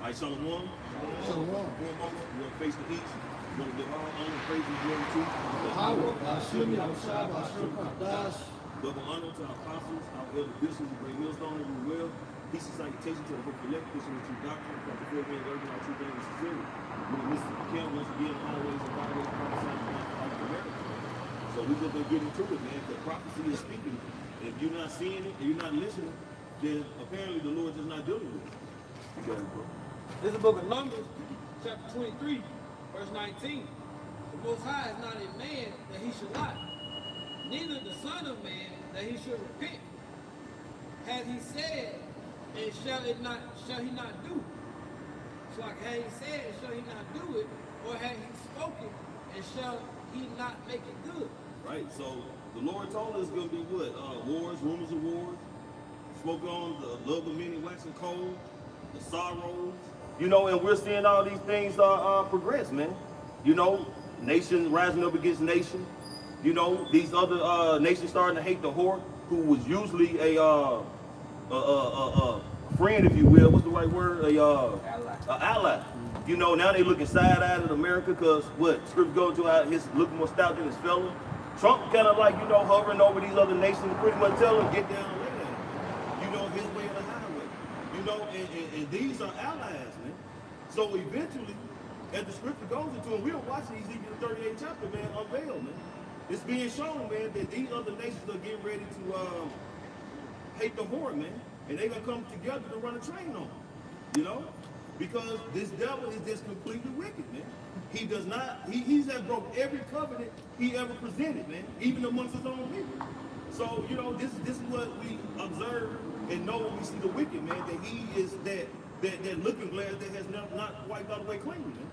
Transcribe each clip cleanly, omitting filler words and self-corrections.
All right, Shalom. Shalom. We're going to face the east. We're going to give all honor, praise, and glory to double honor to our apostles, our elder bishops, the great millstone, and we will. Peace and salutation to the book of elect, pushing the true doctrine, come before me and urging our true things and sincerity. We're going to listen to Kim once again, always and always prophesying for America. So we're just going to get into it, man. The prophecy is speaking. If you're not seeing it, and you're not listening, then apparently the Lord is not dealing with it. You got it, bro. This is the book of Numbers, chapter 23, verse 19. The Most High is not a man that he should lie, neither the Son of Man that he should repent. Had he said, and shall he not do? It's like, had he said, and shall he not do it? Or had he spoken, and shall he not make it good? Right, so the Lord told us it's going to be what? Wars, rumors of wars. Spoke on the love of many waxing cold, the sorrows. You know, and we're seeing all these things progress, man. You know, nations rising up against nation. You know, these other nations starting to hate the whore, who was usually a friend, if you will. What's the right word? Ally. You know, now they looking side-eyed at America because what? Scripture goes to his looking more stout than his fellow. Trump kind of like, you know, hovering over these other nations, pretty much tell them, get down and lay down. You know, his way or the highway. You know, and these are allies, man. So eventually, as the scripture goes into, and we're watching Ezekiel 38 chapter, man, unveil, man. It's being shown, man, that these other nations are getting ready to hate the whore, man. And they're going to come together to run a train on them, you know? Because this devil is just completely wicked, man. He does not, he's had broke every covenant he ever presented, man, even amongst his own people. So, you know, this is what we observe and know when we see the wicked, man, that he is that looking glass that has not wiped out away clean, man.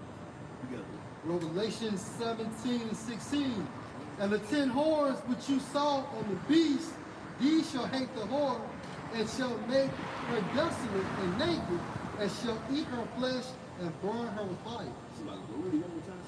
You got it. Revelation 17 and 16. And the 10 horns which you saw on the beast, these shall hate the whore, and shall make her desolate and naked, and shall eat her flesh and burn her with fire.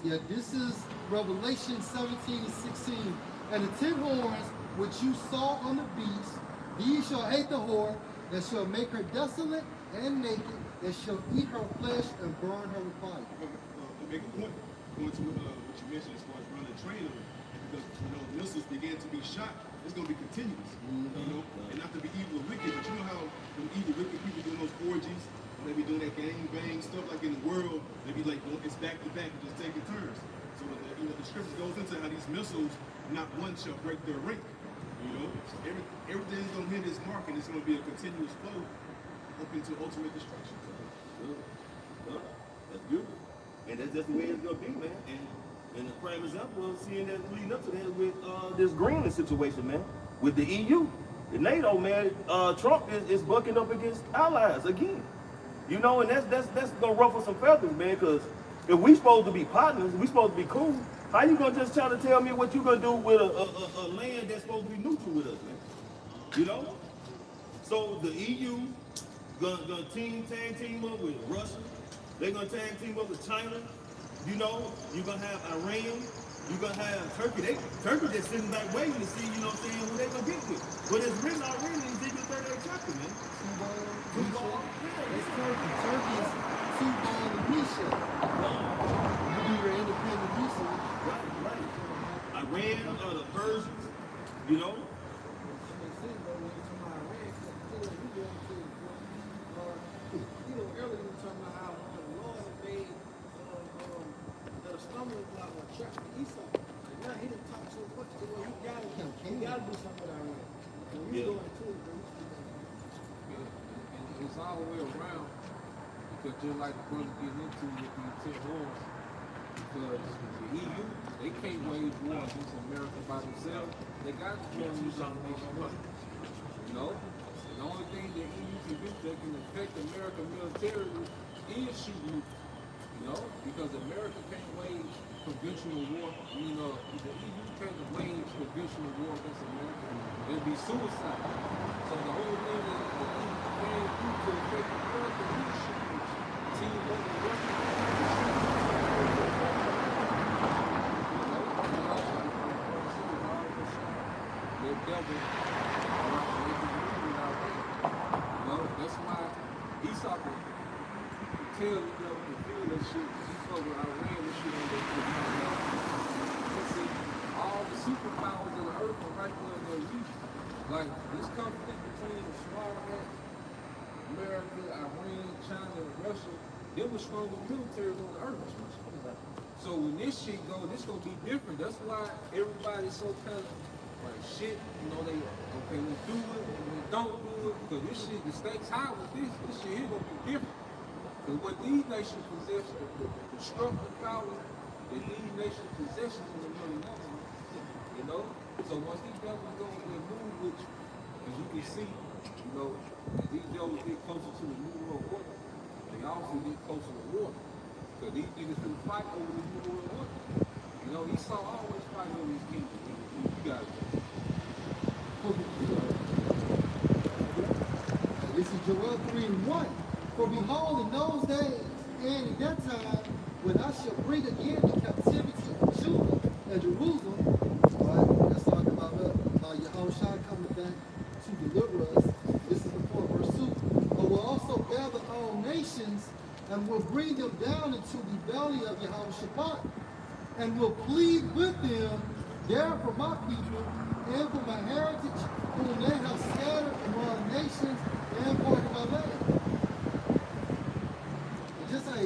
Yeah, this is Revelation 17 and 16. And the 10 horns which you saw on the beast, these shall hate the whore, and shall make her desolate and naked, and shall eat her flesh and burn her with fire. To make a point, going to what you mentioned as far as running a train on it, because you know missiles began to be shot, it's going to be continuous, you know, and not to be evil or wicked, but you know how them evil, wicked people doing those orgies, when they be doing that gang bang stuff like in the world, they be like, it's back to back and just taking turns. So you know, the scripture goes into how these missiles, not one shall break their rank. You know, so everything's going to hit its mark, and it's going to be a continuous flow up into ultimate destruction. Good. That's good. And that's just the way it's going to be, man. And the prime example of seeing that leading up to that with this Greenland situation, man, with the EU. The NATO, man, Trump is bucking up against allies again. You know, and that's going to ruffle some feathers, man, because if we supposed to be partners, we supposed to be cool, how you going to just try to tell me what you going to do with a land that's supposed to be neutral with us, man? You know? So the EU gonna tag team up with Russia. They're gonna tag team up with China. You know, you're gonna have Iran. You're gonna have Turkey. Turkey just sitting back waiting to see, you know what I'm saying, who they gonna get with. But it's written already in Ezekiel 38 chapter, man. Two ball. It's Turkey. Turkey is two-ball and Misha. You do your independent research. Right. Iran, the Persians, you know. Earlier we were talking about how the Lord made the stumbling block or trap for Esau. And now he didn't talk so much to where he got to do something with Iran. And we go into it, but and it's all the way around, because just like the brother getting into with these 10 horns, because the EU, they can't wage war against America by themselves. They got to join these other nations. You know? The only thing the EU can do that can affect America militarily is shoot nukes. You know? Because America can't wage conventional war. You know, the EU can't wage conventional war against America. It'd be suicide. So the whole thing that the EU can do to affect America is shoot nukes. Team up the Russia. They're devil. That's why Esau tell the devil to feel that shit. He fuck with Iran and shit on that shit. See, all the superpowers of the earth are right there in their reach. Like this conflict between the small hats, America, Iran, China, and Russia, they were stronger militaries on the earth. So when this shit go, this gonna be different. That's why everybody's so kind of like shit. You know, they okay, we do it, we don't do it, because this shit, the stakes high with this. This shit here gonna be different. Because what these nations possess, the destructive powers that these nations possess is a really number. You know? So once these devils go and move with you, as you can see, you know, as these devils get closer to the New World Order, they also get closer to war. Because these niggas will fight over the New World Order. You know, Esau always fight over his kingdom. You got it. This is Joel 3:1. For behold, in those days and in that time, when I shall bring again the captivity of Judah and Jerusalem, right? That's talking about Yahushua coming back to deliver us. This is the 4th verse 2. But will also gather all nations and will bring them down into the belly of Yahushua and will plead with them there for my people and for my heritage, whom they have scattered among nations and part of my land.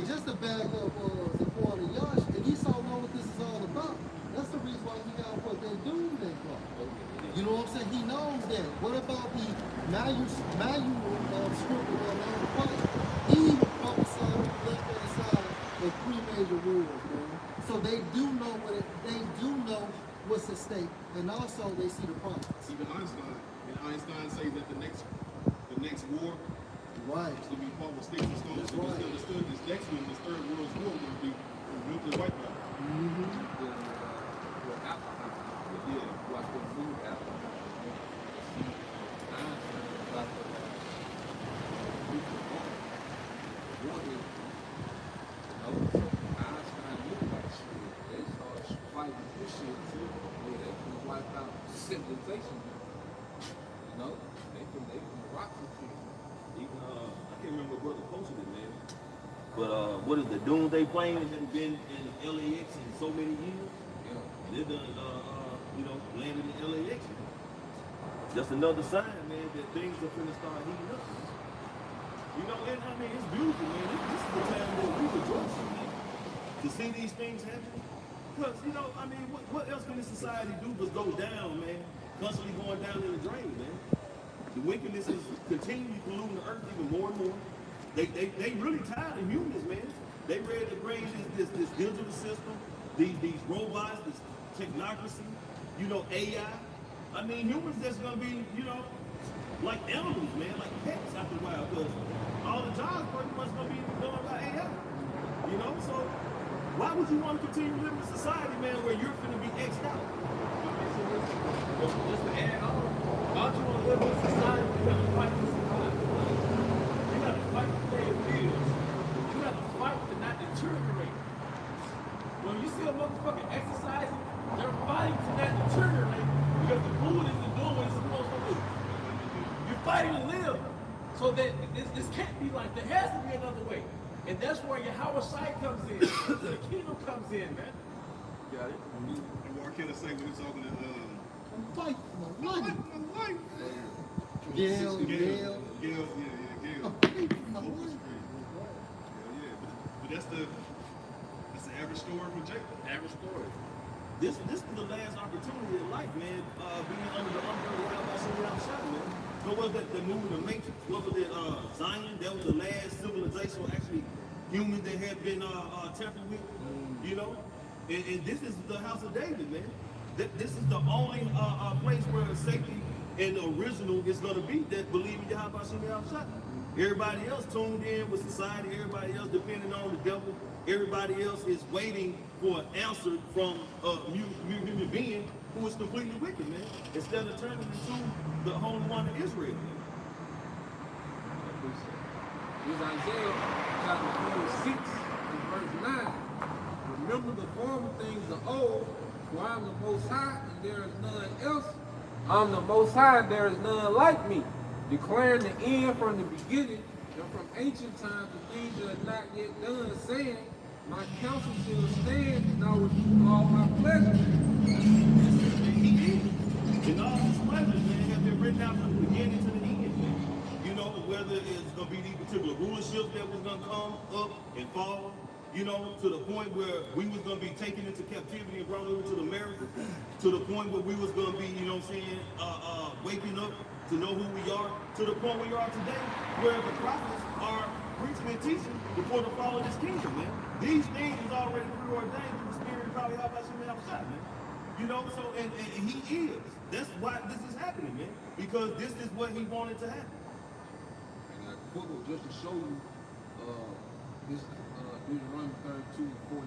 Just to back up the point of Yash, and Esau know what this is all about. That's the reason why he got what they do they call. You know what I'm saying? He knows that. What about the manual scripture on the fight? He prophesied on the left-hand side of 3 major wars, man. So they do know what's at stake, and also they see the prophets. Even Einstein says that the next war Right. is going to be fought with sticks and stones. So it's understood this next one, this Third World War, is going to be nuclear wipeout. Yeah, like the food apple. Civilization, you know, they from rocks and shit. Even I can't remember what brother posted it, man. But what is the Doomsday plane that has been in LAX in so many years? Yeah. And they done, landed in LAX. Just another sign, man, that things are finna start heating up. You know, and I mean, it's beautiful, man. This is the time that we rejoice in, man. To see these things happen. Because, I mean, what else can this society do but go down, man? Constantly going down in the drain, man. The wickedness is continually polluting the earth even more and more. They really tired of humans, man. They ready to bring this digital system, these robots, this technocracy, AI. I mean, humans just gonna be, like animals, man, like pets after a while, because all the jobs pretty much gonna be done by AI. So why would you want to continue living in a society, man, where you're gonna be X'd out? Just to add on, why don't you want to live in a society where you have to fight to survive? You have to fight to pay your bills. You have to fight to not deteriorate. When you see a motherfucker exercising, they're fighting to not deteriorate because the food isn't doing what it's supposed to do. You're fighting to live. So that this can't be like, there has to be another way. And that's where Yahweh Shai comes in. The kingdom comes in, man. Got it? And what can I say when it's talking to I'm fighting for my life. my life? Gail. Gail. I'm fighting for my life. Yeah. But that's the average story for Jacob. Average story. This is the last opportunity in life, man, being under the umbrella of Yahweh, man. So was that the movie The Matrix? What was it, Zion? That was the last civilization, actually humans that had been tampered with, And this is the house of David, man. This is the only place where safety and the original is going to be that believe in Yahweh Shai. Everybody else tuned in with society. Everybody else depending on the devil. Everybody else is waiting for an answer from a human being who is completely wicked, man. Instead of turning into the Holy One of Israel. This is Isaiah chapter 46 and verse 9. Remember the former things are old, for I am the Most High, and there is none else. I'm the Most High, and there is none like me, declaring the end from the beginning, and from ancient times the things that are not yet done, saying, my counsel shall stand, and I will do all my pleasure. And he is. And all his pleasures, man, have been written out from the beginning to the end, man. You know, whether it's going to be these particular rulerships that was going to come up and fall, you know, to the point where we was going to be taken into captivity and brought over to America, to the point where we was going to be, you know what I'm saying, waking up to know who we are, to the point where you are today, where the prophets are preaching and teaching before the fall of this kingdom, man. These things was already preordained through the Spirit, probably how about you outside, man. You know, so, and he is. That's why this is happening, man. Because this is what he wanted to happen. And I quote just to show you this Deuteronomy 32 and 40,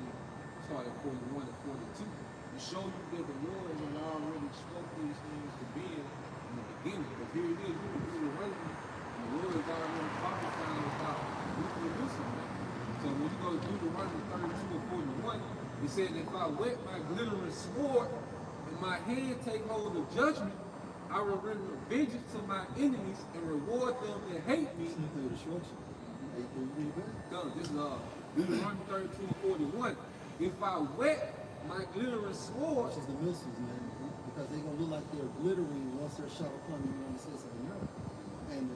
starting 41 and 42, to show you that the Lord had already spoke these things to be in the beginning. Because here it is, you Deuteronomy, and the Lord is already prophesying about wicked Jerusalem. So when you go to Deuteronomy 32 and 41, it says, if I wet my glittering sword and my hand take hold of judgment, I will render vengeance to my enemies and reward them that hate me. This is Deuteronomy 32 and 41. If I wet my glittering sword, Which is the missiles, man. Because they're going to look like they're glittering once they're shot upon the United States of America. And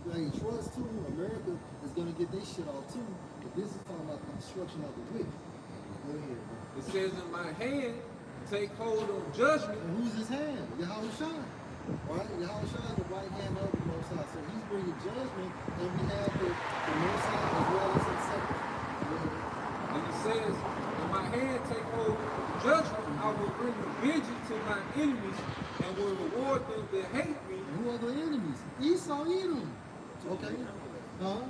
like trust too, America is going to get their shit off too. But this is talking about the destruction of the wicked. Go ahead, bro. it says in my hand, take hold of judgment. And who's his hand? Yahweh Shai. Right? Yahweh Shai is the right hand of the Most High. So he's bringing judgment, and we have the Most High as well as himself. And it says, in my hand take hold of judgment, I will bring vengeance to my enemies and will reward them that hate me. And who are the enemies? Esau, Edom. Okay. Huh?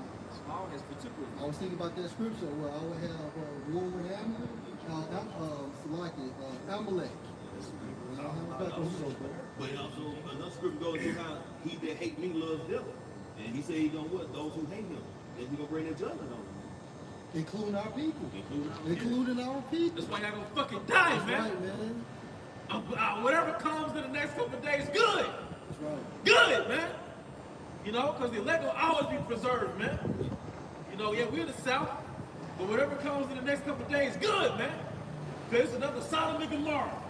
Small is particular. I was thinking about that scripture where I would have war with Amalek. Amalek. But also, another scripture goes to how he that hate me loves devil. And he said he gonna what? Those who hate him. That he gonna bring their judgment on them. Including our people. Including Our people. That's why y'all gonna fucking die, That's man. right, man. Whatever comes in the next couple of days, good. That's right. Good, man. You know, because the elect will always be preserved, man. You know, yeah, we're in the South, but whatever comes in the next couple of days, good, man. Because it's another Sodom and Gomorrah.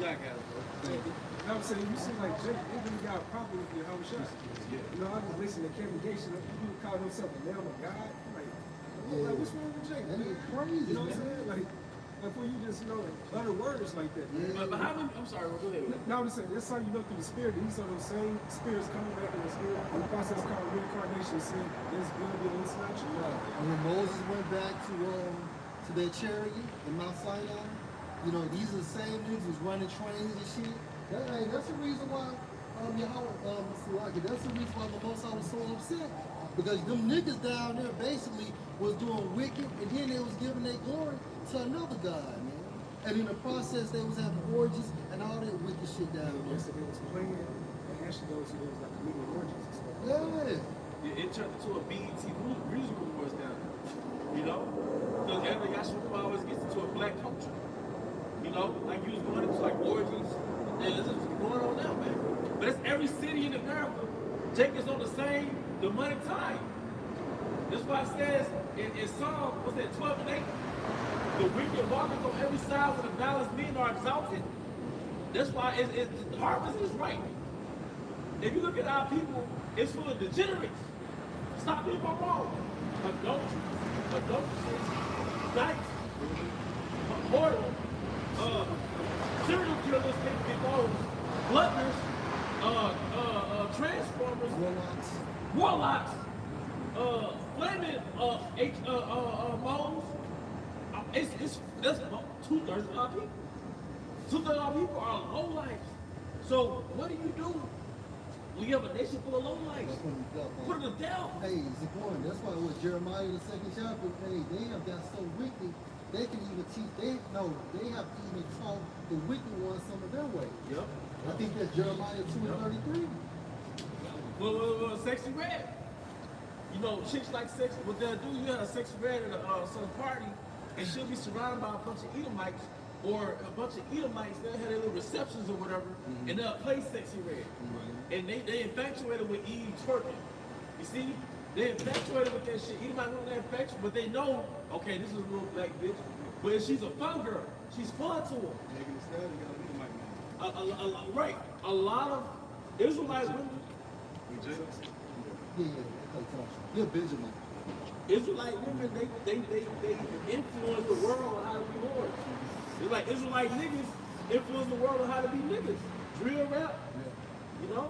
Yeah, I got it, bro. I'm saying, you seem like Jake, they really got a problem with your whole shot. You know, I was listening to Kevin Gates, and he called himself a lamb of God. Like, what's wrong with Jake? That is crazy, You know what I'm man. saying? Like for you just, you know, like, utter words like that. Man. But how many, I'm sorry, go ahead. No, I'm just saying, that's how you know through the spirit. These are those same spirits coming back in the spirit. And the process called reincarnation, saying, there's going to be an international. Right. And when Moses went back to their chariot in Mount Sinai, you know, these are the same niggas who's running trains and shit. That's the reason why that's the reason why the Most High was so upset. Because them niggas down there basically was doing wicked, and then they was giving their glory to another god, man. And in the process, they was having orgies and all that wicked shit down there. Yesterday was playing, and actually those who was like comedian orgies and stuff. Yeah. It turned into a BET music awards down there. You know? Because every Yahshua always gets into a black culture. You know? Like you was going into like orgies. And this is going on now, man. But it's every city in America. Jake is on the same demonic time. That's why it says in Psalm, what's that, 12 and 8? The wicked walketh on every side when the violence men are exalted. That's why the harvest is right. If you look at our people, it's full of degenerates. Stop me if I'm wrong. Adulteresses, dykes, hoarders, serial killers, gluttons, transformers, warlocks, flaming moles. That's 2/3 of our people. 2/3 of our people are low lives. So what do you do when you have a nation full of low lives? Put them down. Hey, Zipporah, that's why with Jeremiah the 2nd chapter, hey, they have got so wicked, they can even teach, they have even taught the wicked ones some of their way. Yep. I think that's Jeremiah 2:33. Well, sexy red. You know, chicks like sex. What they'll do, you have a sexy red at some party, and she'll be surrounded by a bunch of Edomites, or a bunch of Edomites. They'll have their little receptions or whatever, and they'll play sexy red. And they infatuated with Eve twerking. You see, They infatuated with that shit. Anybody know that infatuated, but they know, okay, this is a little black bitch. But if she's a fun girl, she's fun to her. Making the stand, you gotta be the mic man. Right. A lot of Israelite women, Yeah, you're Benjamin. Israelite women, they influence the world on how to be whores. It's like Israelite niggas influence the world on how to be niggas. Drill rap, you know?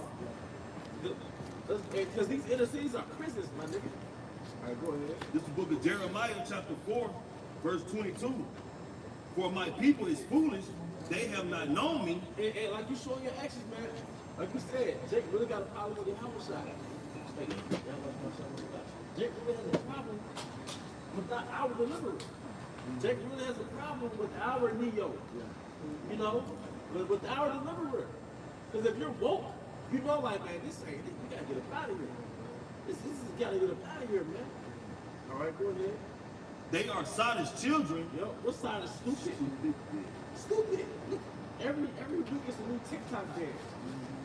Because these inner cities are prisons, my nigga. All right, go ahead. This is the book of Jeremiah, chapter 4, verse 22. For my people is foolish, they have not known me. And like you show in your actions, man, like you said, Jake really got a problem with your house shot. Jake really has a problem with our deliverer. Jake really has a problem with our Neo. You know, with our deliverer. Because if you're woke, you know, like, man, this ain't it. We gotta get up out of here. This is gotta get up out of here, man. All right, go ahead. They are Sodom's children. Yo, what side is stupid? Stupid. Look, every week it's a new TikTok dance.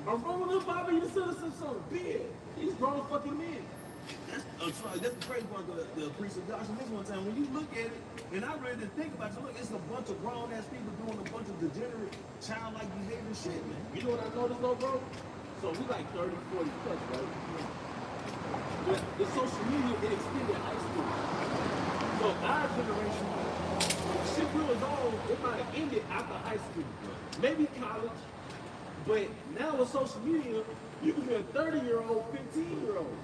I'm rolling up, Bobby, you son of some beard. These grown fucking men. That's the crazy part of the priest of Joshua. This one time, when you look at it, and I really didn't think about it, look, it's a bunch of grown ass people doing a bunch of degenerate, childlike behavior shit, man. You know what I noticed though, bro? So we like 30, 40 plus, right? But the social media, it extended high school. So our generation, shit we was on, it might have ended after high school. Maybe college. But now with social media, you can be a 30-year-old, 15-year-old.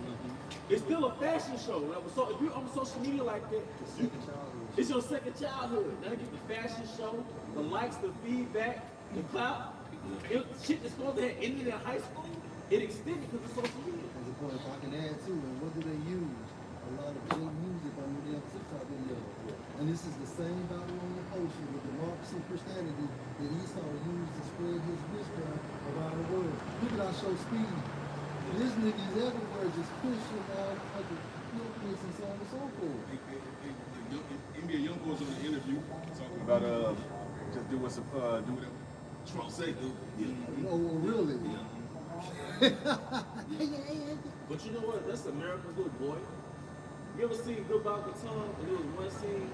It's still a fashion show. So if you're on social media like that, it's your second childhood. Now you get the fashion show, the likes, the feedback, the clout. Shit that's supposed to have ended in high school, it extended because of social media. As a point, if I can add to it, what do they use? A lot of big music on the damn TikTok video. And this is the same Babylonian potion with the marks of Christianity that Esau used to spread his witchcraft around the world. Look at our show Speed. This nigga is everywhere just pushing out fucking filthiness and so on and so forth. NBA young boys on the interview talking about just do whatever Trump say do. Oh, really? But you know what? That's America's little boy. You ever seen Good Bob Baton? And there was one scene,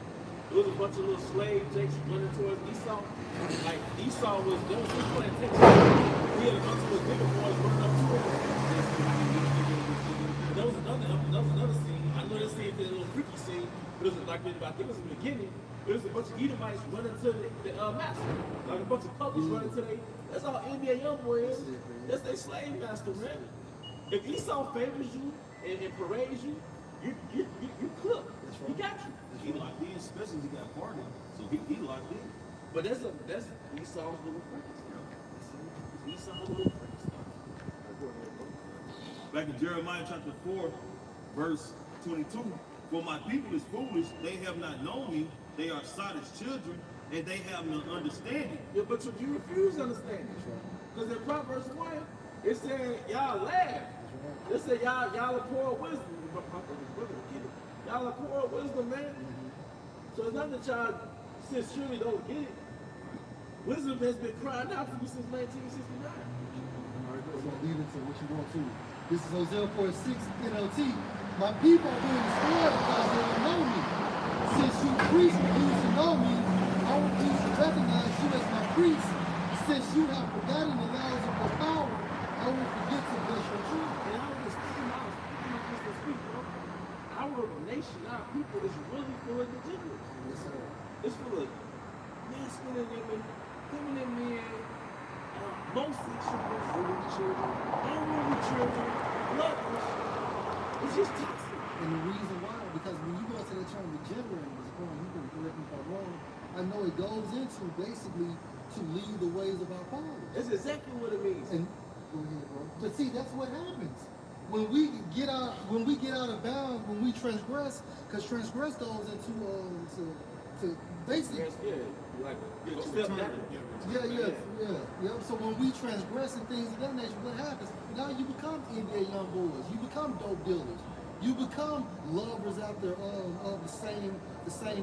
there was a bunch of little slave jakes running towards Esau. Like Esau was, there was this plantation. He had a bunch of little bigger boys running up to him. There was another scene. I know this scene is a little freaky scene, but it was like, I think it was in the beginning. There was a bunch of Edomites running to the master. Like a bunch of couples running to their, that's all NBA Youngboy is. That's their slave master, man. If Esau favors you and parades you, you cook. He got you. He locked in, especially he got party. So he locked in. But that's Esau's little friends. Esau's little friends. Back in Jeremiah chapter 4, verse 22. For my people is foolish, they have not known me, they are Sodom's children, and they have no understanding. Yeah, but you refuse to understand it. Because in Proverbs 1, it said y'all laugh. It said y'all are poor wisdom. My brother will get it. Y'all are poor wisdom, man. So it's not that y'all sincerely don't get it. Wisdom has been crying out for you since 1969. So lead into what you want to. This is Hosea 4:6 NLT. My people are being destroyed because they don't know me. Since you priests refuse to know me, I refuse to recognize you as my priest. Since you have forgotten the laws of your power, I will forget to bless your truth. And I was just thinking about this week, bro. Our nation, our people is really full of degenerates. Yes, sir. It's full of masculine women, feminine men, homosexuals, unruly children, lovers. It's just toxic. And the reason why, because when you go into the term regenerate, you can correct me if I'm wrong, I know it goes into basically to lead the ways of our fathers. That's exactly what it means. And go ahead, bro. But see, that's what happens. When we get out of bounds, when we transgress, because transgress goes into to basically Like step back. Yeah. So when we transgress and things of that nature, what happens? Now you become NBA young boys. You become dope dealers. You become lovers after of the same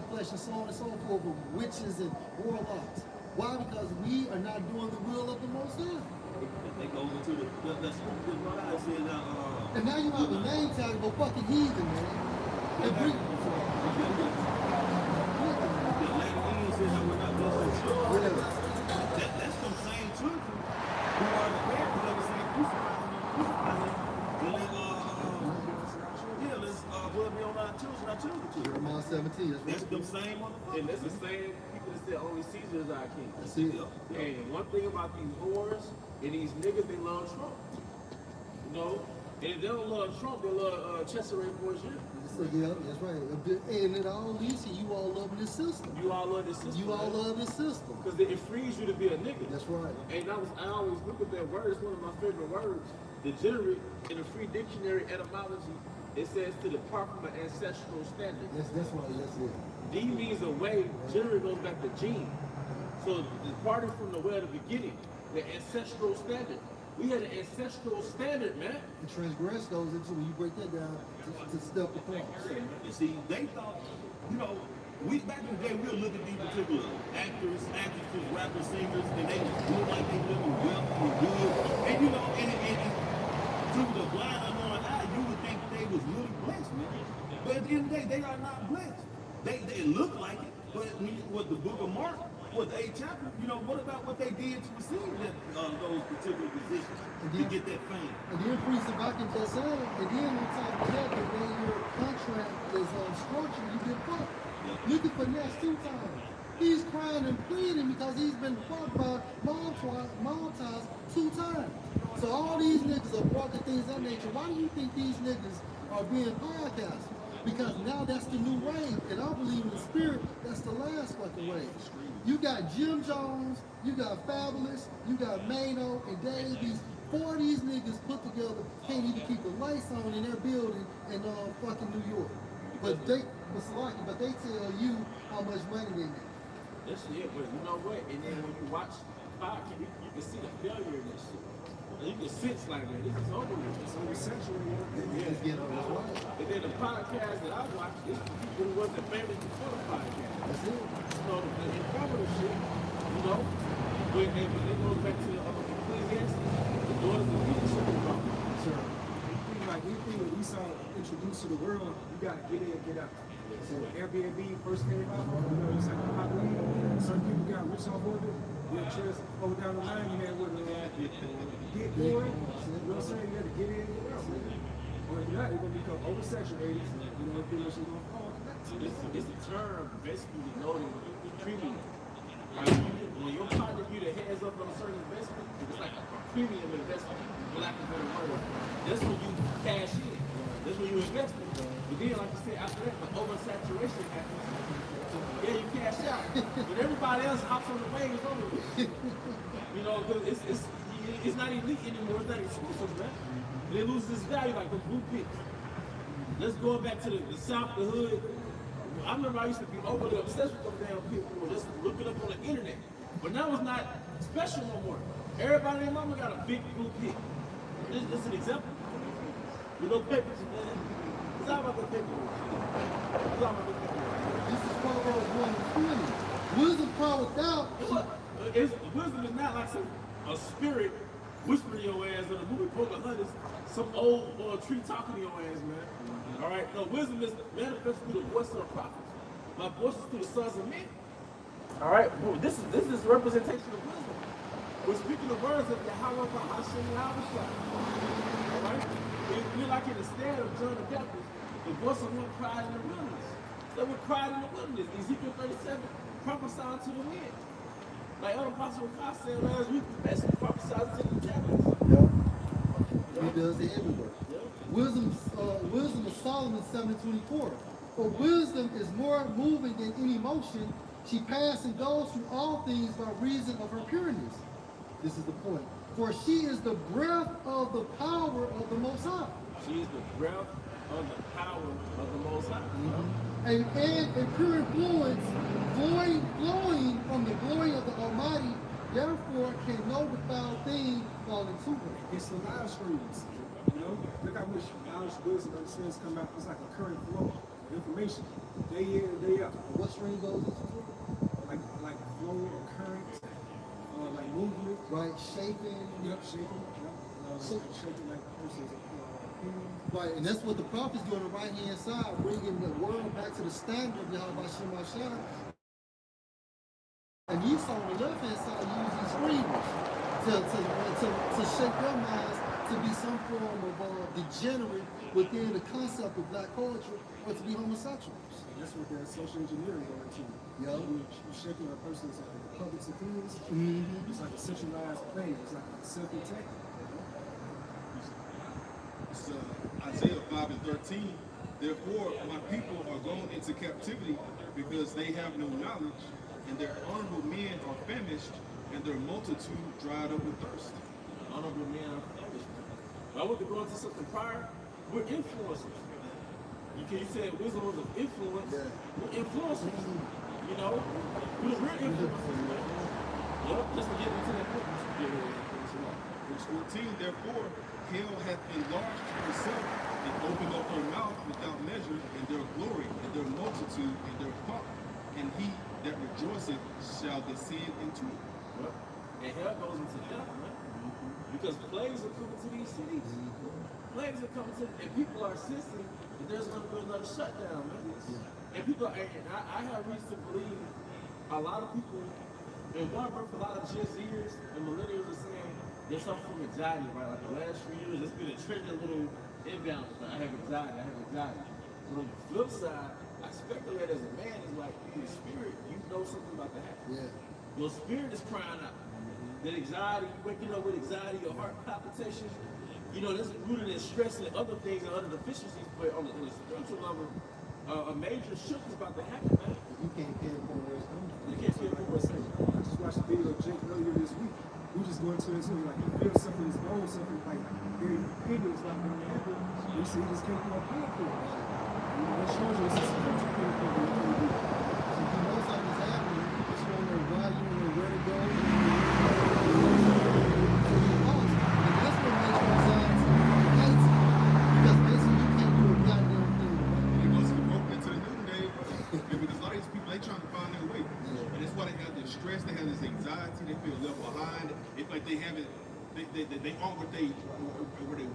flesh and so on and so forth, of witches and warlocks. Why? Because we are not doing the will of the Most High. They go into the scripture what I said And now you have a name tag of a fucking heathen, man. And bring, the lady Eve said I would not bless the children. yeah. That's them same children who are the parents that were saying crucify him. Well, let's blood be on our children too. Jeremiah 17, That's them same motherfuckers. And that's the same people that said only Caesar is our king. That's it. And one thing about these whores and these niggas, they love Trump. You know? And if they don't love Trump, they love Cesare Borgia. So, yeah, that's right. And it all leads to you all loving this system. You all love this system. You all love this system. Because it frees you to be a nigga. That's right. And I always look at that word. It's one of my favorite words. Degenerate, in the free dictionary etymology, it says to depart from an ancestral standard. That's right. That's it. D means a way. Generate goes back to gene. So departing from the way of the beginning, the ancestral standard. We had an ancestral standard, man. And transgress goes into when you break that down to step across. You see, they thought, you know, we back in the day we'll look at these particular actors, actresses, rappers, singers, and they look like they living well and good. And you know, and to the blind unknowing eye, you would think they was really blessed, man. But at the end of the day, they are not blessed. They look like it, but when you, what the book of Mark, what the 8th chapter, you know, what about what they did to receive that those particular positions to get that fame? And then, priest, if I can just say, and then on top of that, the way your contract is structured, you get fucked. You can finesse 2 times. He's crying and pleading because he's been fucked by mom ties 2 times. So all these niggas are brought to things of that nature. Why do you think these niggas are being podcasted? Because now that's the new wave. And I believe in the spirit, that's the last fucking wave. You got Jim Jones, you got Fabulous, you got Mano and Davies. 4 of these niggas put together can't even keep the lights on in their building in fucking New York. But they tell you how much money they make. That's it, but you know what? And then when you watch podcast, you can see the failure in this shit. And you can sense like, man, this is over with. It's oversaturated. Let's get on this right. And then the podcast that I watch is for people who wasn't famous before the podcast. That's it. You know, the informative shit, you know, when it goes back to Ecclesiastes, the daughters of leadership is wrong. Sure. Like anything that Esau introduced to the world, you gotta get in, get out. So when Airbnb first came out, you know, it's like a hot lead. Certain people got rich off of it. You had just over down the line, you had what get going. You know what I'm saying? You had to get in, get out. Or if not, it's gonna become oversaturated. You know, pretty much gonna fall. It's a term basically denoting premium. Like when your partner give the heads up on a certain investment, it's like a premium investment, for lack of a better word. That's when you cash in. That's when you invest in. But then, like you said, after that, the oversaturation happens. Yeah, you cash out. But everybody else hops on the wave is over with. You know, because it's not elite anymore. It's not exclusive, man. And it loses its value like the blue picks. Let's go back to the South, the hood. I remember I used to be overly obsessed with them damn people just looking up on the internet. But now it's not special no more. Everybody and their mama got a big blue pick. This is an example. You know, papers, man. It's all about the paperwork. It's all about the paperwork. This is Proverbs 1:20. Wisdom crowdeth out. Wisdom is not like a spirit whispering your ass in the movie Pocahontas, some old tree talking to your ass, man. All right? No, wisdom is manifested through the voice of the prophets. My voice is through the sons of men. All right? Well, this is representation of wisdom. We're speaking the words of Yahweh Bahashem Yahweh. All right? We're like in the stand of John the Baptist, the voice of one cried in the wilderness. So we cried in the wilderness. Ezekiel 37 prophesying to the wind. Like other Apostle Kai said last week, that's prophesied to the tablets. He does it everywhere. Wisdom of Solomon 7:24. For wisdom is more moving than any motion. She passes and goes through all things by reason of her pureness. This is the point. For she is the breath of the power of the Most High. She is the breath of the power of the Most High. And a pure influence flowing from the glory of the Almighty, therefore can no foul thing fall into her. It's the live streams. You know, look how much knowledge, wisdom, understanding come out. It's like a current flow of information, day in and day out. What stream goes into it? Like flow or current. like movement. right? Shaping. Yep, shaking. Yep. Shaking like person's opinion. Right, and that's what the prophet's doing on the right hand side, bringing the world back to the standard of Yahweh Shem Shah. And Esau on the left hand side use these screamers to shape their minds to be some form of degenerate within the concept of black culture or to be homosexuals. And that's what that social engineering going into. Yeah. You're shaking a person's public opinions. It's like a centralized thing. It's like a self-attack. It's Isaiah 5 and 13. Therefore, my people are gone into captivity because they have no knowledge, and their honorable men are famished, and their multitude dried up with thirst. Honorable men are famished. I want to go into something prior. We're influencers. You said wisdom was of influence. Yeah. We're influencers. You know, we're influencers. Yep, just to get into that point. Verse 14, therefore, hell hath enlarged herself and opened up her mouth without measure, and their glory, and their multitude, and their pomp, and he that rejoiceth shall descend into it. Yep. And hell goes into death, man. Because plagues are coming to these cities. Plagues are coming to, and people are insisting that there's going to be another shutdown, man. And people are, and I have reason to believe a lot of people, in one breath, a lot of Gen Zers and millennials are saying they're suffering from anxiety, right? Like the last 3 years, it's been a trending little imbalance. Like, I have anxiety. But on the flip side, I speculate as a man, is like, in the spirit, you know something about to happen. Yeah. Your spirit is crying out. That anxiety, you waking up with anxiety, your heart palpitations, you know, that's rooted in stress and other things and other deficiencies, but on the spiritual level, a major shift is about to happen, man. You can't pinpoint where it's coming from. You can't see it from what's saying. I just watched a video of Jake earlier this week. He was just going to his like he feels something in his bones, something like very opinions like going to happen. He said he just can't put a pin for it. That shows you it's a spiritual pin for it. So if you know something's happening, you just want to know why you don't know where to go. So you're lost. And that's what makes your anxiety anxiety. Because basically you can't do a goddamn thing. And it goes from open to the noonday, because a lot of these people, they trying to find their way. And that's why they have this stress, they have this anxiety, they feel left behind. It's like they haven't, they aren't what they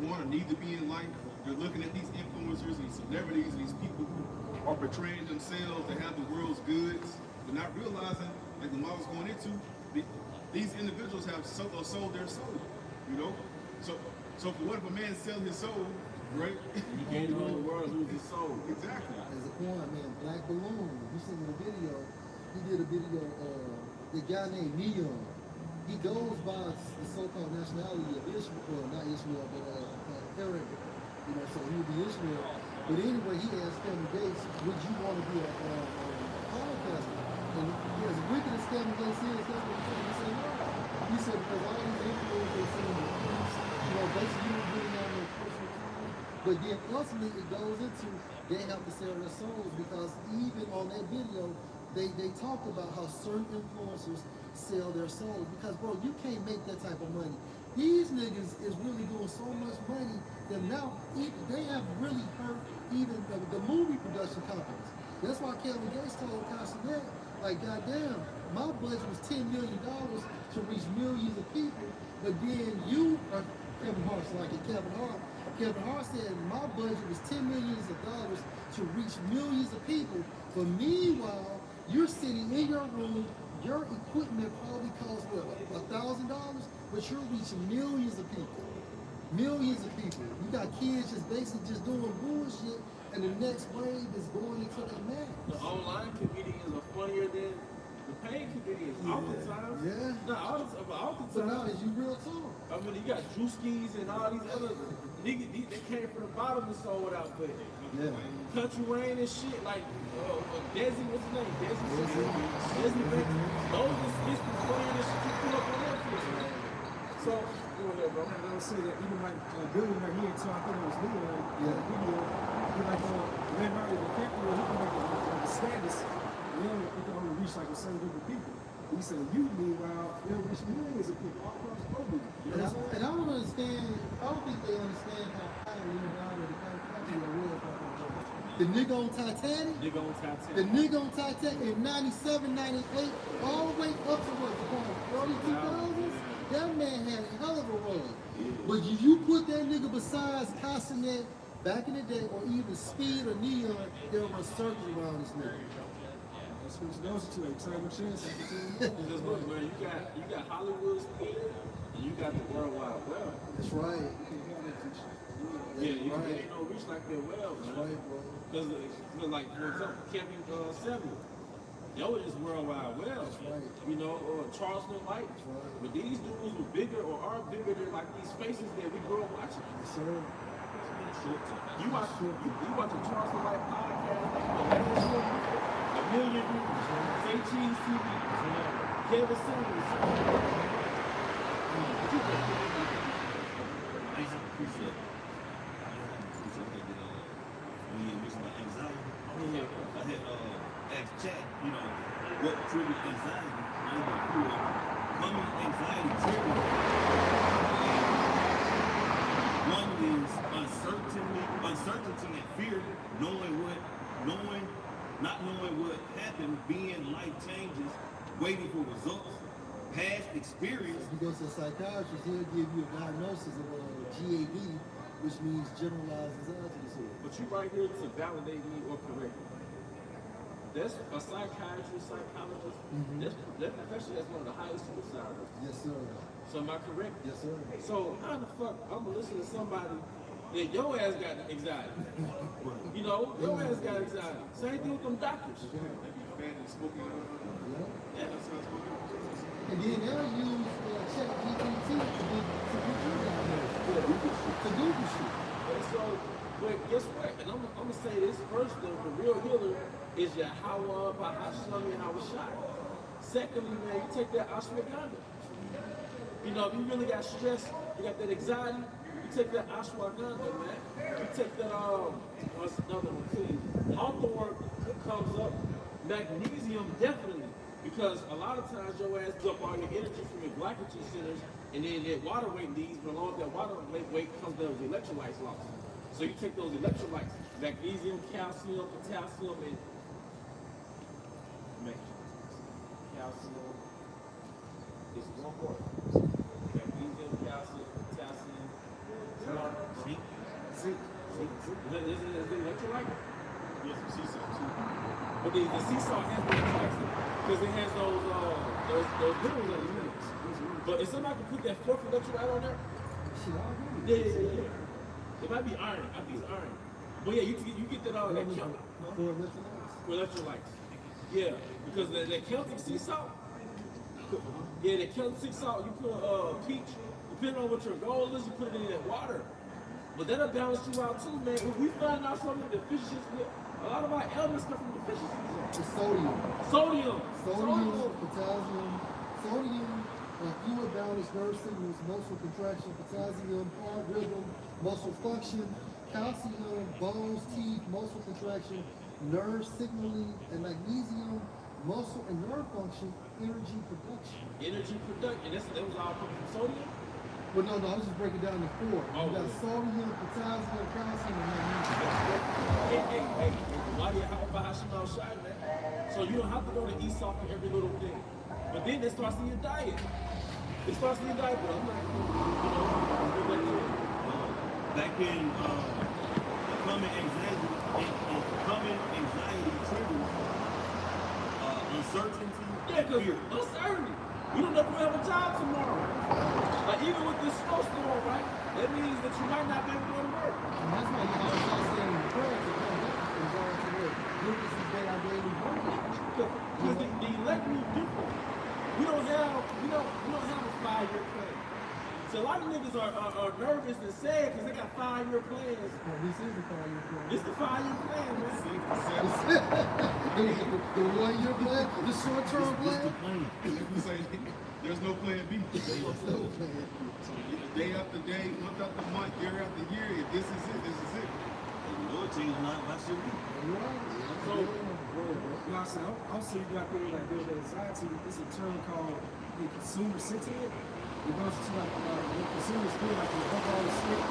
want or need to be in life. They're looking at these influencers, these celebrities, and these people who are portraying themselves to have the world's goods, but not realizing, like the law was going into, these individuals have sold their soul, you know? So for what if a man sell his soul, right? You can't know the world lose his soul. Exactly. There's a point, man, Black Balloon, you seen the video, he did a video, the guy named Neon, he goes by the so-called nationality of Ishmael, well, not Ishmael, but Arab, you know, so he would be Ishmael. But anyway, he asked Kevin Gates, would you want to be a podcaster? And as wicked as Kevin Gates is, that's what he said. He said, no. He said, because all these influencers seem to preach, you know, basically you don't really have no personal time. But then ultimately it goes into they have to sell their souls, because even on that video, they talked about how certain influencers sell their souls. Because, bro, you can't make that type of money. These niggas is really doing so much money that now they have really hurt even the movie production companies. That's why Kevin Gates told Cassinet, like, goddamn, my budget was $10 million to reach millions of people, but then you, or Kevin Hart's like it, Kevin Hart said my budget was $10 million to reach millions of people, but meanwhile, you're sitting in your room, your equipment probably costs, what, $1,000? But you're reaching millions of people. Millions of people. You got kids just basically just doing bullshit, and the next wave is going into the mass. The online comedians are funnier than the paid comedians. Oftentimes. Yeah. Not oftentimes. So now, is you real talk? I mean, you got Drewskis and all these other niggas, they came from the bottom and sold out, but Yeah. Country Rain and shit, like Desi, what's his name? Desi Baker. Those are skits funnier than shit you put up on Netflix, man. So, go ahead, bro. I was say that even like Billionaire, he had talked, I think it was Leon, video, he like Leonardo DiCaprio, he can like a status, and then he can only reach like a certain group of people. He said, you meanwhile, they'll reach millions of people all across the globe. You know what I'm saying? And I don't think they understand how high Leonardo DiCaprio was back in the day. The nigga on Titanic? Nigga on The Titanic. nigga on Titanic in 97, 98, all the way up to what, the early 2000s? That man had a hell of a run. But you put that nigga besides Castanet back in the day, or even Speed or Neon, there were circles around this nigga. That's what those two like time chance. Because look, man, you got Hollywood Speed and you got the World Wide Web. That's right. Yeah, you right. ain't no reach like that well, That's man. right, bro. Because, like, for example, Kevin Samuel, yo is World Wide Web. That's right. You know, or Charleston White. That's right. But these dudes were bigger or are bigger than like these faces that we grew up watching. Yes, sir. You watch the Charleston White podcast, a million views, say Cheese TV, Kevin Samuels. I used to appreciate that. When you mentioned about anxiety, I had asked Chat, you know, what triggers anxiety. I was like, cool, common anxiety triggers. One is uncertainty and fear, not knowing what happened, being life changes, waiting for results, past experience. If you go to a psychiatrist, he'll give you a diagnosis of GAD, which means generalized anxiety disorder. But you right here to validate me or correct me. That's a psychiatrist, psychologist. That profession that's one of the highest suicide rates. Yes, sir. So am I correct? Yes, sir. So how the fuck I'm gonna listen to somebody that your ass got anxiety? You know, your ass got anxiety. Same thing with them doctors. Yeah. Yeah. And then they'll use ChatGPT to get your diagnosis. To Google shit. And so, but guess what? And I'm gonna say this first, the real healer is your Hawa, Bahashami, and Hawashai. Secondly, man, you take that ashwagandha. You know, if you really got stress, you got that anxiety, you take that ashwagandha, man. You take that, what's another one, too? Hawthorne comes up, magnesium, definitely. Because a lot of times your ass up all your energy from your glycogen centers, and then that water weight leaves, but along with that water weight comes those electrolytes lost. So you take those electrolytes, magnesium, calcium, potassium, and calcium. It's one more. Magnesium, calcium, potassium, zinc. Is it electrolyte? Yes, sea salt too. But the sea salt has the electrolytes because it has those minerals in it. But if somebody can put that fourth electrolyte on there, Shit, already. yeah. It might be iron. I think it's iron. But yeah, you get that that Celtic For electrolytes. electrolytes. Yeah, because that Celtic sea salt. Yeah, the Celtic sea salt. You put peach. Depending on what your goal is, you put it in that water. But that'll balance you out too, man. If we find out something deficiencies with, a lot of our ailments come from deficiencies. The sodium. Sodium. Potassium, sodium, fluid balance, nerve signals, muscle contraction, potassium, heart rhythm, muscle function, calcium, bones, teeth, muscle contraction, nerve signaling, and magnesium, muscle and nerve function, energy production. Energy production. That was all coming from sodium? Well, no, I was just breaking down the four. You got sodium, potassium, calcium, and magnesium. Hey, why do you have a Hashimoto shot, man? So you don't have to go to ESOP for every little thing. But then it starts in your diet. It starts in your diet, but I'm not going to Back in common anxiety triggers uncertainty yeah, and because fear. uncertainty. You don't know if you'll have a job tomorrow. Like even with this snowstorm, right? That means that you might not be able to go to work. And that's why you always start saying in prayer to come back and go to work. Look, this is day I daily work. Because the elect move different. We don't have a 5-year plan. So a lot of niggas are nervous and sad because they got 5-year plans. Well, this is the 5-year plan. It's the 5-year plan, man. The 1-year plan, the short-term plan. There's no plan B. There's no plan. So day after day, month after month, year after year, if this is it, this is it. And the Lord changed not my shit. So, I said, I'm seeing you out there like build anxiety. It's a term called the consumer sentiment. It goes to like when consumers feel like they bump all the shit.